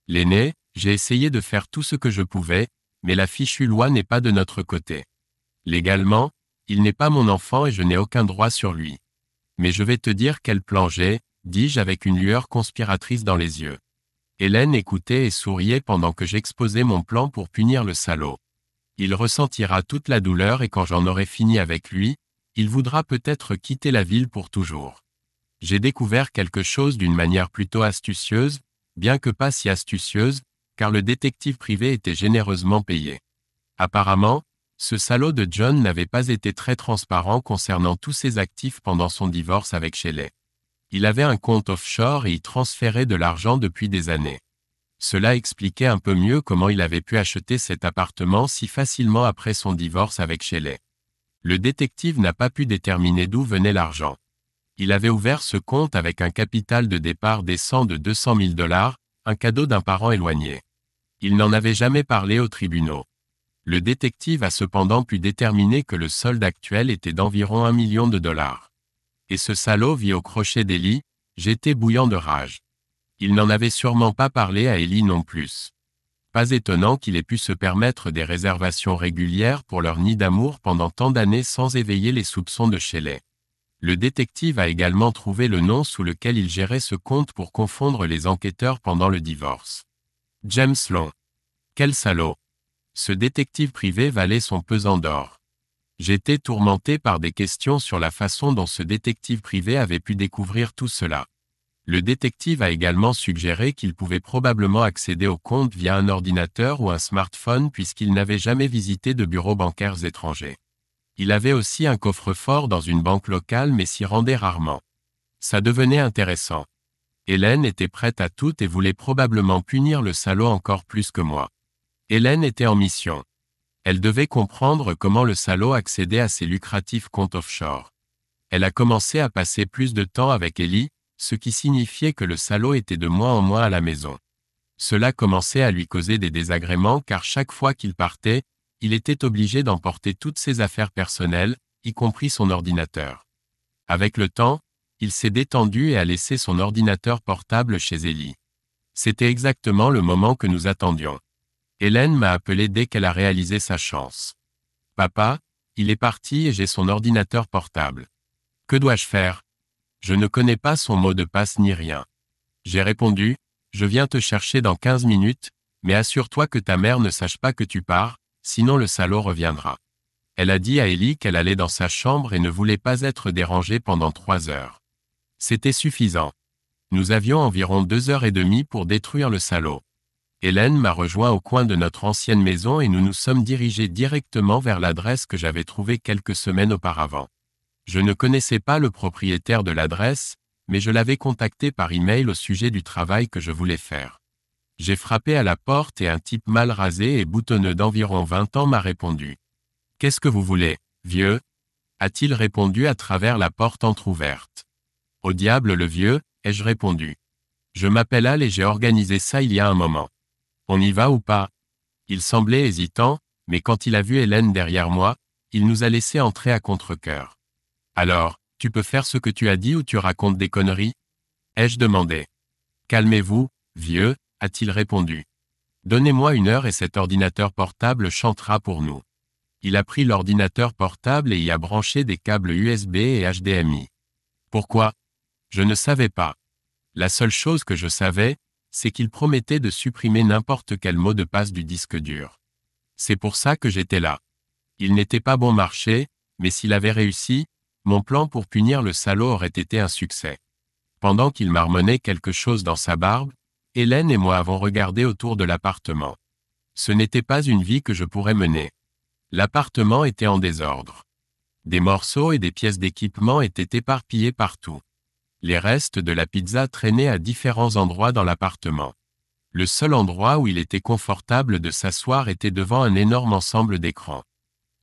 L'aîné, j'ai essayé de faire tout ce que je pouvais, mais la fichue loi n'est pas de notre côté. Légalement, il n'est pas mon enfant et je n'ai aucun droit sur lui. Mais je vais te dire quel plan j'ai, dis-je avec une lueur conspiratrice dans les yeux. Hélène écoutait et souriait pendant que j'exposais mon plan pour punir le salaud. Il ressentira toute la douleur et quand j'en aurai fini avec lui, il voudra peut-être quitter la ville pour toujours. J'ai découvert quelque chose d'une manière plutôt astucieuse, bien que pas si astucieuse, car le détective privé était généreusement payé. Apparemment, ce salaud de John n'avait pas été très transparent concernant tous ses actifs pendant son divorce avec Shelley. Il avait un compte offshore et y transférait de l'argent depuis des années. Cela expliquait un peu mieux comment il avait pu acheter cet appartement si facilement après son divorce avec Shelley. Le détective n'a pas pu déterminer d'où venait l'argent. Il avait ouvert ce compte avec un capital de départ décent de 200 000 $, un cadeau d'un parent éloigné. Il n'en avait jamais parlé aux tribunaux. Le détective a cependant pu déterminer que le solde actuel était d'environ $1 million. Et ce salaud vit au crochet d'Ellie, j'étais bouillant de rage. Il n'en avait sûrement pas parlé à Ellie non plus. Pas étonnant qu'il ait pu se permettre des réservations régulières pour leur nid d'amour pendant tant d'années sans éveiller les soupçons de Shelley. Le détective a également trouvé le nom sous lequel il gérait ce compte pour confondre les enquêteurs pendant le divorce. James Long. Quel salaud! Ce détective privé valait son pesant d'or. J'étais tourmenté par des questions sur la façon dont ce détective privé avait pu découvrir tout cela. Le détective a également suggéré qu'il pouvait probablement accéder au compte via un ordinateur ou un smartphone puisqu'il n'avait jamais visité de bureaux bancaires étrangers. Il avait aussi un coffre-fort dans une banque locale mais s'y rendait rarement. Ça devenait intéressant. Hélène était prête à tout et voulait probablement punir le salaud encore plus que moi. Hélène était en mission. Elle devait comprendre comment le salaud accédait à ses lucratifs comptes offshore. Elle a commencé à passer plus de temps avec Ellie, ce qui signifiait que le salaud était de moins en moins à la maison. Cela commençait à lui causer des désagréments car chaque fois qu'il partait, il était obligé d'emporter toutes ses affaires personnelles, y compris son ordinateur. Avec le temps, il s'est détendu et a laissé son ordinateur portable chez Ellie. C'était exactement le moment que nous attendions. Hélène m'a appelé dès qu'elle a réalisé sa chance. « Papa, il est parti et j'ai son ordinateur portable. Que dois-je faire? Je ne connais pas son mot de passe ni rien. » J'ai répondu, « Je viens te chercher dans 15 minutes, Mais assure-toi que ta mère ne sache pas que tu pars, sinon le salaud reviendra. Elle a dit à Ellie qu'elle allait dans sa chambre et ne voulait pas être dérangée pendant 3 heures. C'était suffisant. Nous avions environ 2 heures et demie pour détruire le salaud. Hélène m'a rejoint au coin de notre ancienne maison et nous nous sommes dirigés directement vers l'adresse que j'avais trouvée quelques semaines auparavant. Je ne connaissais pas le propriétaire de l'adresse, mais je l'avais contacté par email au sujet du travail que je voulais faire. J'ai frappé à la porte et un type mal rasé et boutonneux d'environ 20 ans m'a répondu. « Qu'est-ce que vous voulez, vieux ?» a-t-il répondu à travers la porte entr'ouverte. « Au diable le vieux », ai-je répondu. « Je m'appelle Al et j'ai organisé ça il y a un moment. On y va ou pas ?» Il semblait hésitant, mais quand il a vu Hélène derrière moi, il nous a laissé entrer à contre-cœur. « Alors, tu peux faire ce que tu as dit ou tu racontes des conneries ?» ai-je demandé. « Calmez-vous, vieux », a-t-il répondu. « Donnez-moi 1 heure et cet ordinateur portable chantera pour nous. » Il a pris l'ordinateur portable et y a branché des câbles USB et HDMI. Pourquoi ? Je ne savais pas. La seule chose que je savais, c'est qu'il promettait de supprimer n'importe quel mot de passe du disque dur. C'est pour ça que j'étais là. Il n'était pas bon marché, mais s'il avait réussi, mon plan pour punir le salaud aurait été un succès. Pendant qu'il marmonnait quelque chose dans sa barbe, Hélène et moi avons regardé autour de l'appartement. Ce n'était pas une vie que je pourrais mener. L'appartement était en désordre. Des morceaux et des pièces d'équipement étaient éparpillés partout. Les restes de la pizza traînaient à différents endroits dans l'appartement. Le seul endroit où il était confortable de s'asseoir était devant un énorme ensemble d'écrans.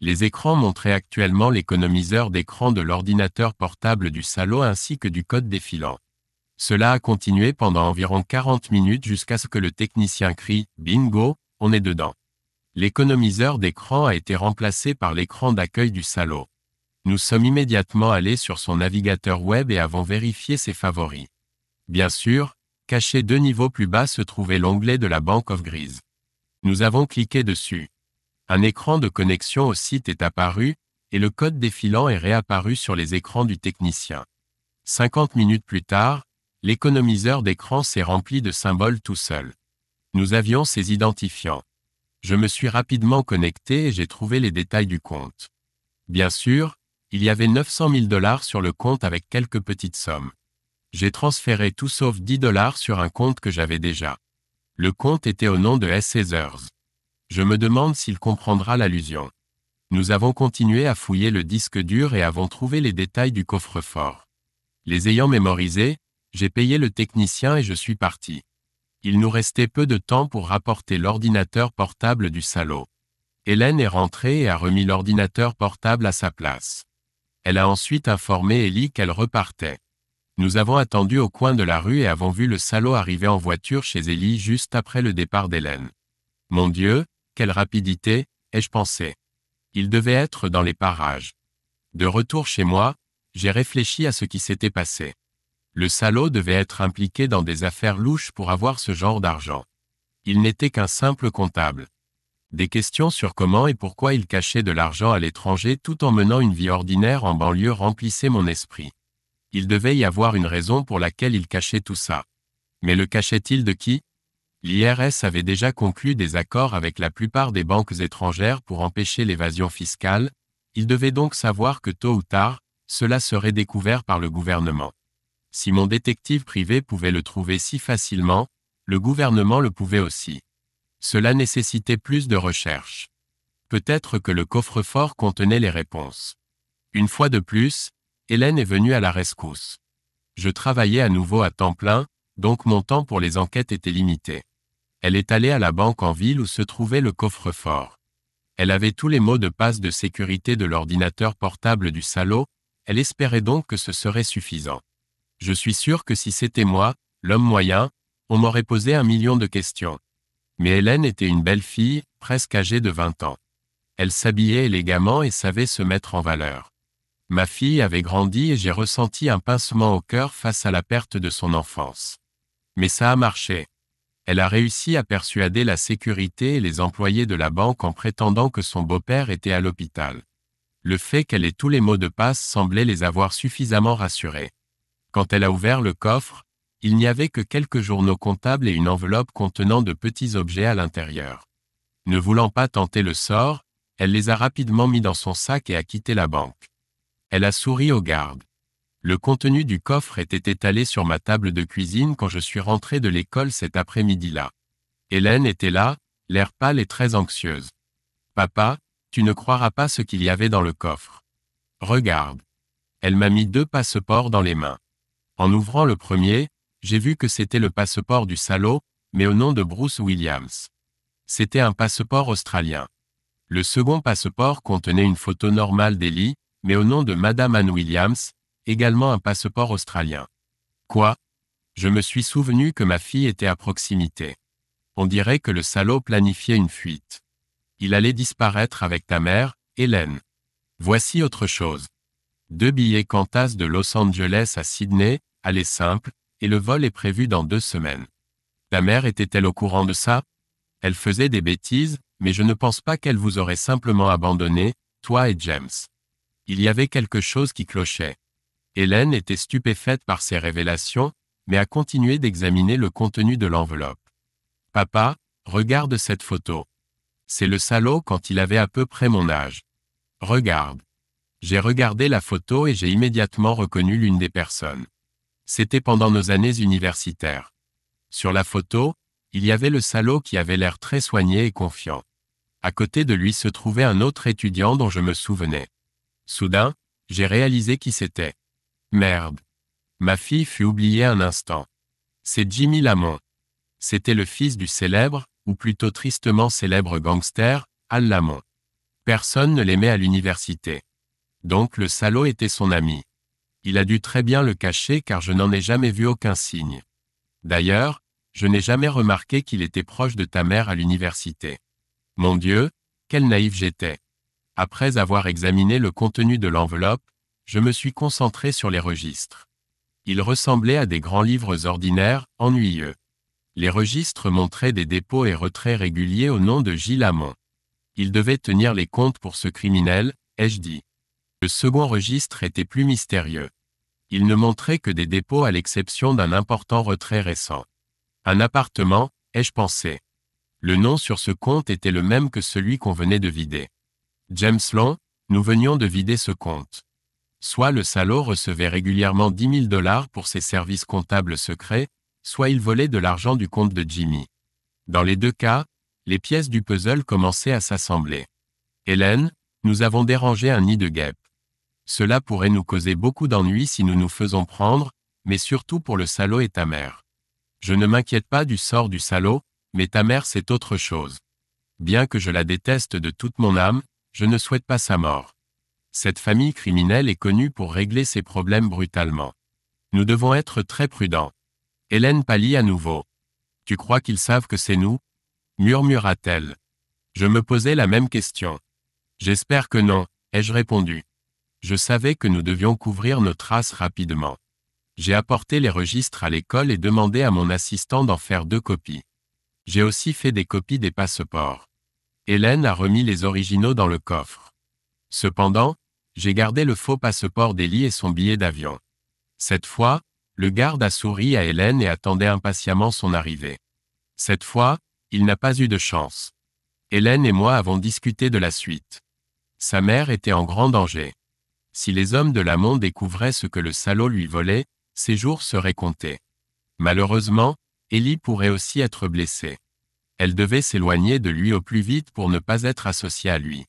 Les écrans montraient actuellement l'économiseur d'écran de l'ordinateur portable du salaud ainsi que du code défilant. Cela a continué pendant environ 40 minutes jusqu'à ce que le technicien crie « Bingo, on est dedans ». L'économiseur d'écran a été remplacé par l'écran d'accueil du salaud. Nous sommes immédiatement allés sur son navigateur web et avons vérifié ses favoris. Bien sûr, caché 2 niveaux plus bas se trouvait l'onglet de la Bank of Greece. Nous avons cliqué dessus. Un écran de connexion au site est apparu, et le code défilant est réapparu sur les écrans du technicien. 50 minutes plus tard, l'économiseur d'écran s'est rempli de symboles tout seul. Nous avions ses identifiants. Je me suis rapidement connecté et j'ai trouvé les détails du compte. Bien sûr, il y avait 900 000 $ sur le compte avec quelques petites sommes. J'ai transféré tout sauf 10 $ sur un compte que j'avais déjà. Le compte était au nom de S. Heathers. Je me demande s'il comprendra l'allusion. Nous avons continué à fouiller le disque dur et avons trouvé les détails du coffre-fort. Les ayant mémorisés, j'ai payé le technicien et je suis parti. Il nous restait peu de temps pour rapporter l'ordinateur portable du salaud. Hélène est rentrée et a remis l'ordinateur portable à sa place. Elle a ensuite informé Ellie qu'elle repartait. Nous avons attendu au coin de la rue et avons vu le salaud arriver en voiture chez Ellie juste après le départ d'Hélène. Mon Dieu, quelle rapidité, ai-je pensé. Il devait être dans les parages. De retour chez moi, j'ai réfléchi à ce qui s'était passé. Le salaud devait être impliqué dans des affaires louches pour avoir ce genre d'argent. Il n'était qu'un simple comptable. Des questions sur comment et pourquoi il cachait de l'argent à l'étranger tout en menant une vie ordinaire en banlieue remplissaient mon esprit. Il devait y avoir une raison pour laquelle il cachait tout ça. Mais le cachait-il de qui ? L'IRS avait déjà conclu des accords avec la plupart des banques étrangères pour empêcher l'évasion fiscale, il devait donc savoir que tôt ou tard, cela serait découvert par le gouvernement. Si mon détective privé pouvait le trouver si facilement, le gouvernement le pouvait aussi. Cela nécessitait plus de recherche. Peut-être que le coffre-fort contenait les réponses. Une fois de plus, Hélène est venue à la rescousse. Je travaillais à nouveau à temps plein, donc mon temps pour les enquêtes était limité. Elle est allée à la banque en ville où se trouvait le coffre-fort. Elle avait tous les mots de passe de sécurité de l'ordinateur portable du salaud, elle espérait donc que ce serait suffisant. Je suis sûr que si c'était moi, l'homme moyen, on m'aurait posé 1 million de questions. Mais Hélène était une belle fille, presque âgée de 20 ans. Elle s'habillait élégamment et savait se mettre en valeur. Ma fille avait grandi et j'ai ressenti un pincement au cœur face à la perte de son enfance. Mais ça a marché. Elle a réussi à persuader la sécurité et les employés de la banque en prétendant que son beau-père était à l'hôpital. Le fait qu'elle ait tous les mots de passe semblait les avoir suffisamment rassurés. Quand elle a ouvert le coffre, Il n'y avait que quelques journaux comptables et une enveloppe contenant de petits objets à l'intérieur. Ne voulant pas tenter le sort, elle les a rapidement mis dans son sac et a quitté la banque. Elle a souri aux gardes. Le contenu du coffre était étalé sur ma table de cuisine quand je suis rentré de l'école cet après-midi-là. Hélène était là, l'air pâle et très anxieuse. « Papa, tu ne croiras pas ce qu'il y avait dans le coffre. Regarde. » Elle m'a mis 2 passeports dans les mains. En ouvrant le premier, j'ai vu que c'était le passeport du salaud, mais au nom de Bruce Williams. C'était un passeport australien. Le second passeport contenait une photo normale d'Ellie, mais au nom de Madame Anne Williams, également un passeport australien. Quoi? Je me suis souvenu que ma fille était à proximité. On dirait que le salaud planifiait une fuite. Il allait disparaître avec ta mère, Hélène. Voici autre chose. 2 billets Qantas de Los Angeles à Sydney, aller simple, et le vol est prévu dans 2 semaines. Ta mère était-elle au courant de ça? Elle faisait des bêtises, mais je ne pense pas qu'elle vous aurait simplement abandonné, toi et James. Il y avait quelque chose qui clochait. Hélène était stupéfaite par ces révélations, mais a continué d'examiner le contenu de l'enveloppe. Papa, regarde cette photo. C'est le salaud quand il avait à peu près mon âge. Regarde. J'ai regardé la photo et j'ai immédiatement reconnu l'une des personnes. C'était pendant nos années universitaires. Sur la photo, il y avait le salaud qui avait l'air très soigné et confiant. À côté de lui se trouvait un autre étudiant dont je me souvenais. Soudain, j'ai réalisé qui c'était. Merde. Ma fille fut oubliée un instant. C'est Jimmy Lamont. C'était le fils du célèbre, ou plutôt tristement célèbre gangster, Al Lamont. Personne ne l'aimait à l'université. Donc le salaud était son ami. Il a dû très bien le cacher car je n'en ai jamais vu aucun signe. D'ailleurs, je n'ai jamais remarqué qu'il était proche de ta mère à l'université. Mon Dieu, quel naïf j'étais. Après avoir examiné le contenu de l'enveloppe, je me suis concentré sur les registres. Ils ressemblaient à des grands livres ordinaires, ennuyeux. Les registres montraient des dépôts et retraits réguliers au nom de J. Lamont. Il devait tenir les comptes pour ce criminel, ai-je dit. Le second registre était plus mystérieux. Il ne montrait que des dépôts à l'exception d'un important retrait récent. Un appartement, ai-je pensé. Le nom sur ce compte était le même que celui qu'on venait de vider. James Long, nous venions de vider ce compte. Soit le salaud recevait régulièrement $10 000 pour ses services comptables secrets, soit il volait de l'argent du compte de Jimmy. Dans les 2 cas, les pièces du puzzle commençaient à s'assembler. Hélène, nous avons dérangé un nid de guêpes. Cela pourrait nous causer beaucoup d'ennuis si nous nous faisons prendre, mais surtout pour le salaud et ta mère. Je ne m'inquiète pas du sort du salaud, mais ta mère c'est autre chose. Bien que je la déteste de toute mon âme, je ne souhaite pas sa mort. Cette famille criminelle est connue pour régler ses problèmes brutalement. Nous devons être très prudents. Hélène pâlit à nouveau. Tu crois qu'ils savent que c'est nous? Murmura-t-elle. Je me posais la même question. J'espère que non, ai-je répondu. Je savais que nous devions couvrir nos traces rapidement. J'ai apporté les registres à l'école et demandé à mon assistant d'en faire 2 copies. J'ai aussi fait des copies des passeports. Hélène a remis les originaux dans le coffre. Cependant, j'ai gardé le faux passeport d'Ellie et son billet d'avion. Cette fois, le garde a souri à Hélène et attendait impatiemment son arrivée. Cette fois, il n'a pas eu de chance. Hélène et moi avons discuté de la suite. Sa mère était en grand danger. Si les hommes de Lamont découvraient ce que le salaud lui volait, ses jours seraient comptés. Malheureusement, Ellie pourrait aussi être blessée. Elle devait s'éloigner de lui au plus vite pour ne pas être associée à lui.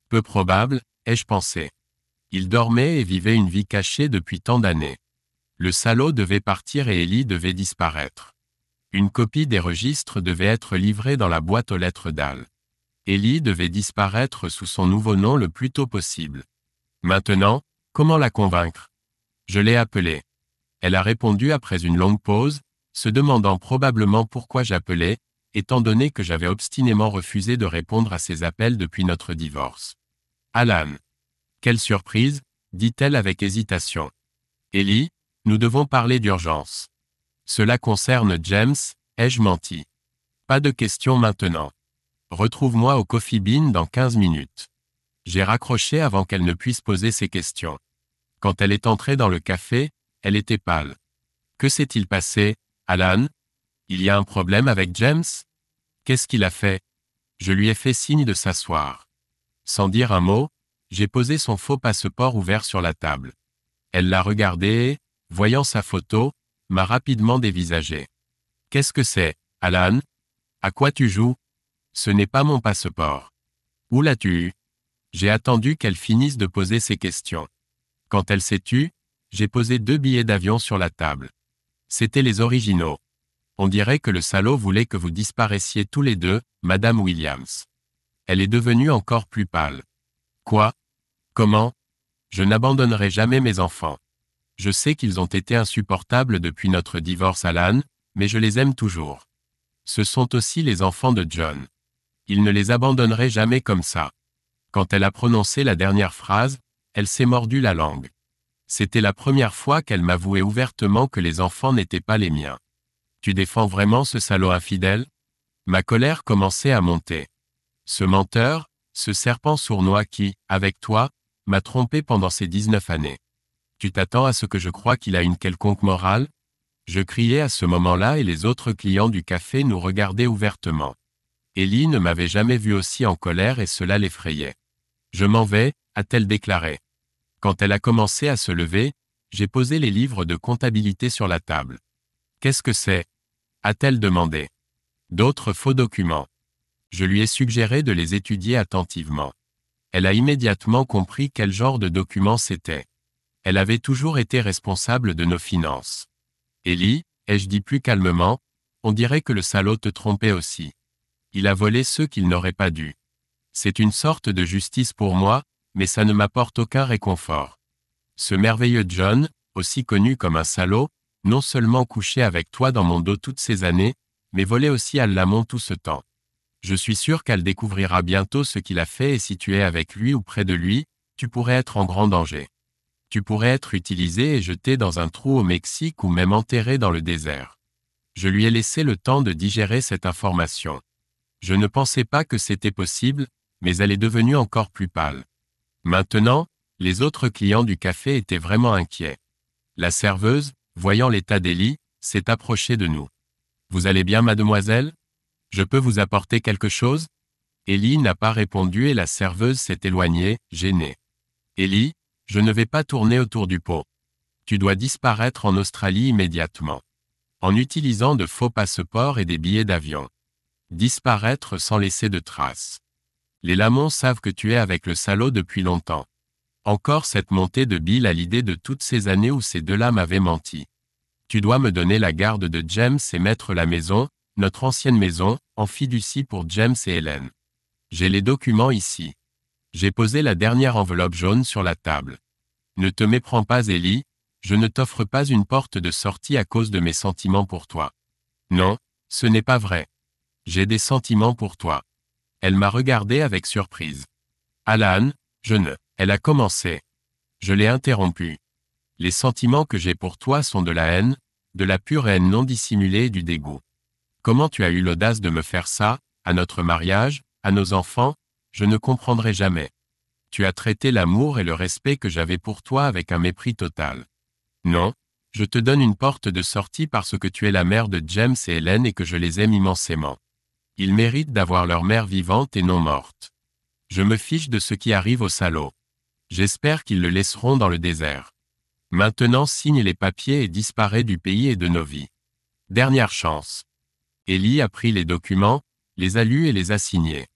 Peu probable, ai-je pensé. Il dormait et vivait une vie cachée depuis tant d'années. Le salaud devait partir et Ellie devait disparaître. Une copie des registres devait être livrée dans la boîte aux lettres d'Al. Ellie devait disparaître sous son nouveau nom le plus tôt possible. Maintenant, comment la convaincre? Je l'ai appelée. Elle a répondu après une longue pause, se demandant probablement pourquoi j'appelais, étant donné que j'avais obstinément refusé de répondre à ses appels depuis notre divorce. Alan. Quelle surprise, dit-elle avec hésitation. Ellie, nous devons parler d'urgence. Cela concerne James, ai-je menti? Pas de questions maintenant. Retrouve-moi au Coffee Bean dans 15 minutes. J'ai raccroché avant qu'elle ne puisse poser ses questions. Quand elle est entrée dans le café, elle était pâle. Que s'est-il passé, Alan? Il y a un problème avec James? Qu'est-ce qu'il a fait? Je lui ai fait signe de s'asseoir. Sans dire un mot, j'ai posé son faux passeport ouvert sur la table. Elle l'a regardé et, voyant sa photo, m'a rapidement dévisagé. Qu'est-ce que c'est, Alan? À quoi tu joues? Ce n'est pas mon passeport. Où l'as-tu eu? J'ai attendu qu'elle finisse de poser ses questions. Quand elle s'est tue, j'ai posé 2 billets d'avion sur la table. C'étaient les originaux. On dirait que le salaud voulait que vous disparaissiez tous les deux, Madame Williams. Elle est devenue encore plus pâle. Quoi? Comment? Je n'abandonnerai jamais mes enfants. Je sais qu'ils ont été insupportables depuis notre divorce, Alan, mais je les aime toujours. Ce sont aussi les enfants de John. Il ne les abandonnerait jamais comme ça. Quand elle a prononcé la dernière phrase, elle s'est mordu la langue. C'était la première fois qu'elle m'avouait ouvertement que les enfants n'étaient pas les miens. Tu défends vraiment ce salaud infidèle? Ma colère commençait à monter. Ce menteur, ce serpent sournois qui, avec toi, m'a trompé pendant ces 19 années. Tu t'attends à ce que je croie qu'il a une quelconque morale? Je criais à ce moment-là et les autres clients du café nous regardaient ouvertement. Ellie ne m'avait jamais vu aussi en colère et cela l'effrayait. Je m'en vais, a-t-elle déclaré. Quand elle a commencé à se lever, j'ai posé les livres de comptabilité sur la table. Qu'est-ce que c'est? A-t-elle demandé. D'autres faux documents. Je lui ai suggéré de les étudier attentivement. Elle a immédiatement compris quel genre de documents c'était. Elle avait toujours été responsable de nos finances. Ellie, ai-je dit plus calmement, on dirait que le salaud te trompait aussi. Il a volé ceux qu'il n'aurait pas dû. C'est une sorte de justice pour moi, mais ça ne m'apporte aucun réconfort. Ce merveilleux John, aussi connu comme un salaud, non seulement couchait avec toi dans mon dos toutes ces années, mais volait aussi à Lamont tout ce temps. Je suis sûr qu'elle découvrira bientôt ce qu'il a fait et si tu es avec lui ou près de lui, tu pourrais être en grand danger. Tu pourrais être utilisé et jeté dans un trou au Mexique ou même enterré dans le désert. Je lui ai laissé le temps de digérer cette information. Je ne pensais pas que c'était possible, mais elle est devenue encore plus pâle. Maintenant, les autres clients du café étaient vraiment inquiets. La serveuse, voyant l'état d'Ellie, s'est approchée de nous. Vous allez bien, mademoiselle? Je peux vous apporter quelque chose? Ellie n'a pas répondu et la serveuse s'est éloignée, gênée. Ellie, je ne vais pas tourner autour du pot. Tu dois disparaître en Australie immédiatement. En utilisant de faux passeports et des billets d'avion. Disparaître sans laisser de traces. Les Lamont savent que tu es avec le salaud depuis longtemps. Encore cette montée de bile à l'idée de toutes ces années où ces deux-là m'avaient menti. Tu dois me donner la garde de James et mettre la maison, notre ancienne maison, en fiducie pour James et Hélène. J'ai les documents ici. J'ai posé la dernière enveloppe jaune sur la table. Ne te méprends pas, Ellie, je ne t'offre pas une porte de sortie à cause de mes sentiments pour toi. Non, ce n'est pas vrai. J'ai des sentiments pour toi. Elle m'a regardé avec surprise. Alan, je ne. Elle a commencé. Je l'ai interrompu. Les sentiments que j'ai pour toi sont de la haine, de la pure haine non dissimulée et du dégoût. Comment tu as eu l'audace de me faire ça, à notre mariage, à nos enfants? Je ne comprendrai jamais. Tu as traité l'amour et le respect que j'avais pour toi avec un mépris total. Non, je te donne une porte de sortie parce que tu es la mère de James et Hélène et que je les aime immensément. Ils méritent d'avoir leur mère vivante et non morte. Je me fiche de ce qui arrive au salaud. J'espère qu'ils le laisseront dans le désert. Maintenant signe les papiers et disparaît du pays et de nos vies. Dernière chance. Ellie a pris les documents, les a lus et les a signés.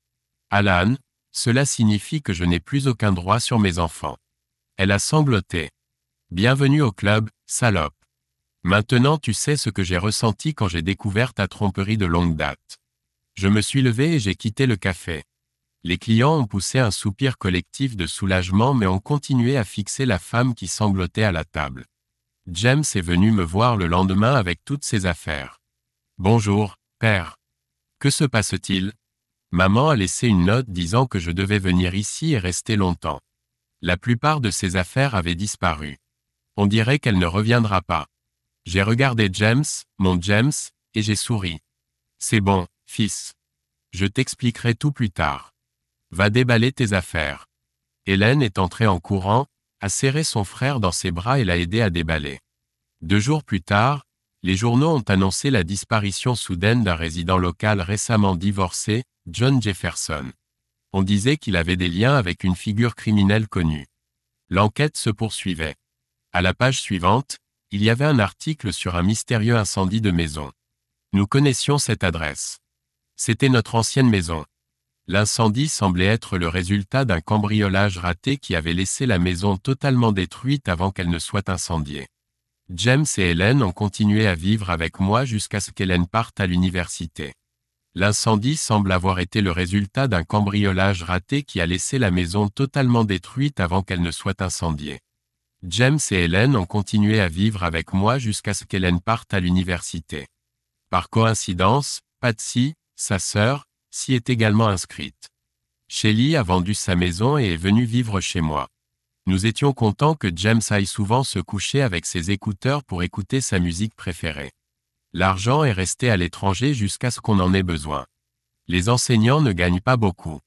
Alan, cela signifie que je n'ai plus aucun droit sur mes enfants. Elle a sangloté. Bienvenue au club, salope. Maintenant tu sais ce que j'ai ressenti quand j'ai découvert ta tromperie de longue date. Je me suis levé et j'ai quitté le café. Les clients ont poussé un soupir collectif de soulagement mais ont continué à fixer la femme qui sanglotait à la table. James est venu me voir le lendemain avec toutes ses affaires. Bonjour, père. Que se passe-t-il? Maman a laissé une note disant que je devais venir ici et rester longtemps. La plupart de ses affaires avaient disparu. On dirait qu'elle ne reviendra pas. J'ai regardé James, mon James, et j'ai souri. C'est bon, fils. Je t'expliquerai tout plus tard. Va déballer tes affaires. Hélène est entrée en courant, a serré son frère dans ses bras et l'a aidé à déballer. 2 jours plus tard, Les journaux ont annoncé la disparition soudaine d'un résident local récemment divorcé, John Jefferson. On disait qu'il avait des liens avec une figure criminelle connue. L'enquête se poursuivait. À la page suivante, il y avait un article sur un mystérieux incendie de maison. Nous connaissions cette adresse. C'était notre ancienne maison. L'incendie semblait être le résultat d'un cambriolage raté qui avait laissé la maison totalement détruite avant qu'elle ne soit incendiée. James et Helen ont continué à vivre avec moi jusqu'à ce qu'Helen parte à l'université. L'incendie semble avoir été le résultat d'un cambriolage raté qui a laissé la maison totalement détruite avant qu'elle ne soit incendiée. James et Helen ont continué à vivre avec moi jusqu'à ce qu'Helen parte à l'université. Par coïncidence, Patsy, sa sœur, s'y est également inscrite. Shelley a vendu sa maison et est venue vivre chez moi. Nous étions contents que James aille souvent se coucher avec ses écouteurs pour écouter sa musique préférée. L'argent est resté à l'étranger jusqu'à ce qu'on en ait besoin. Les enseignants ne gagnent pas beaucoup.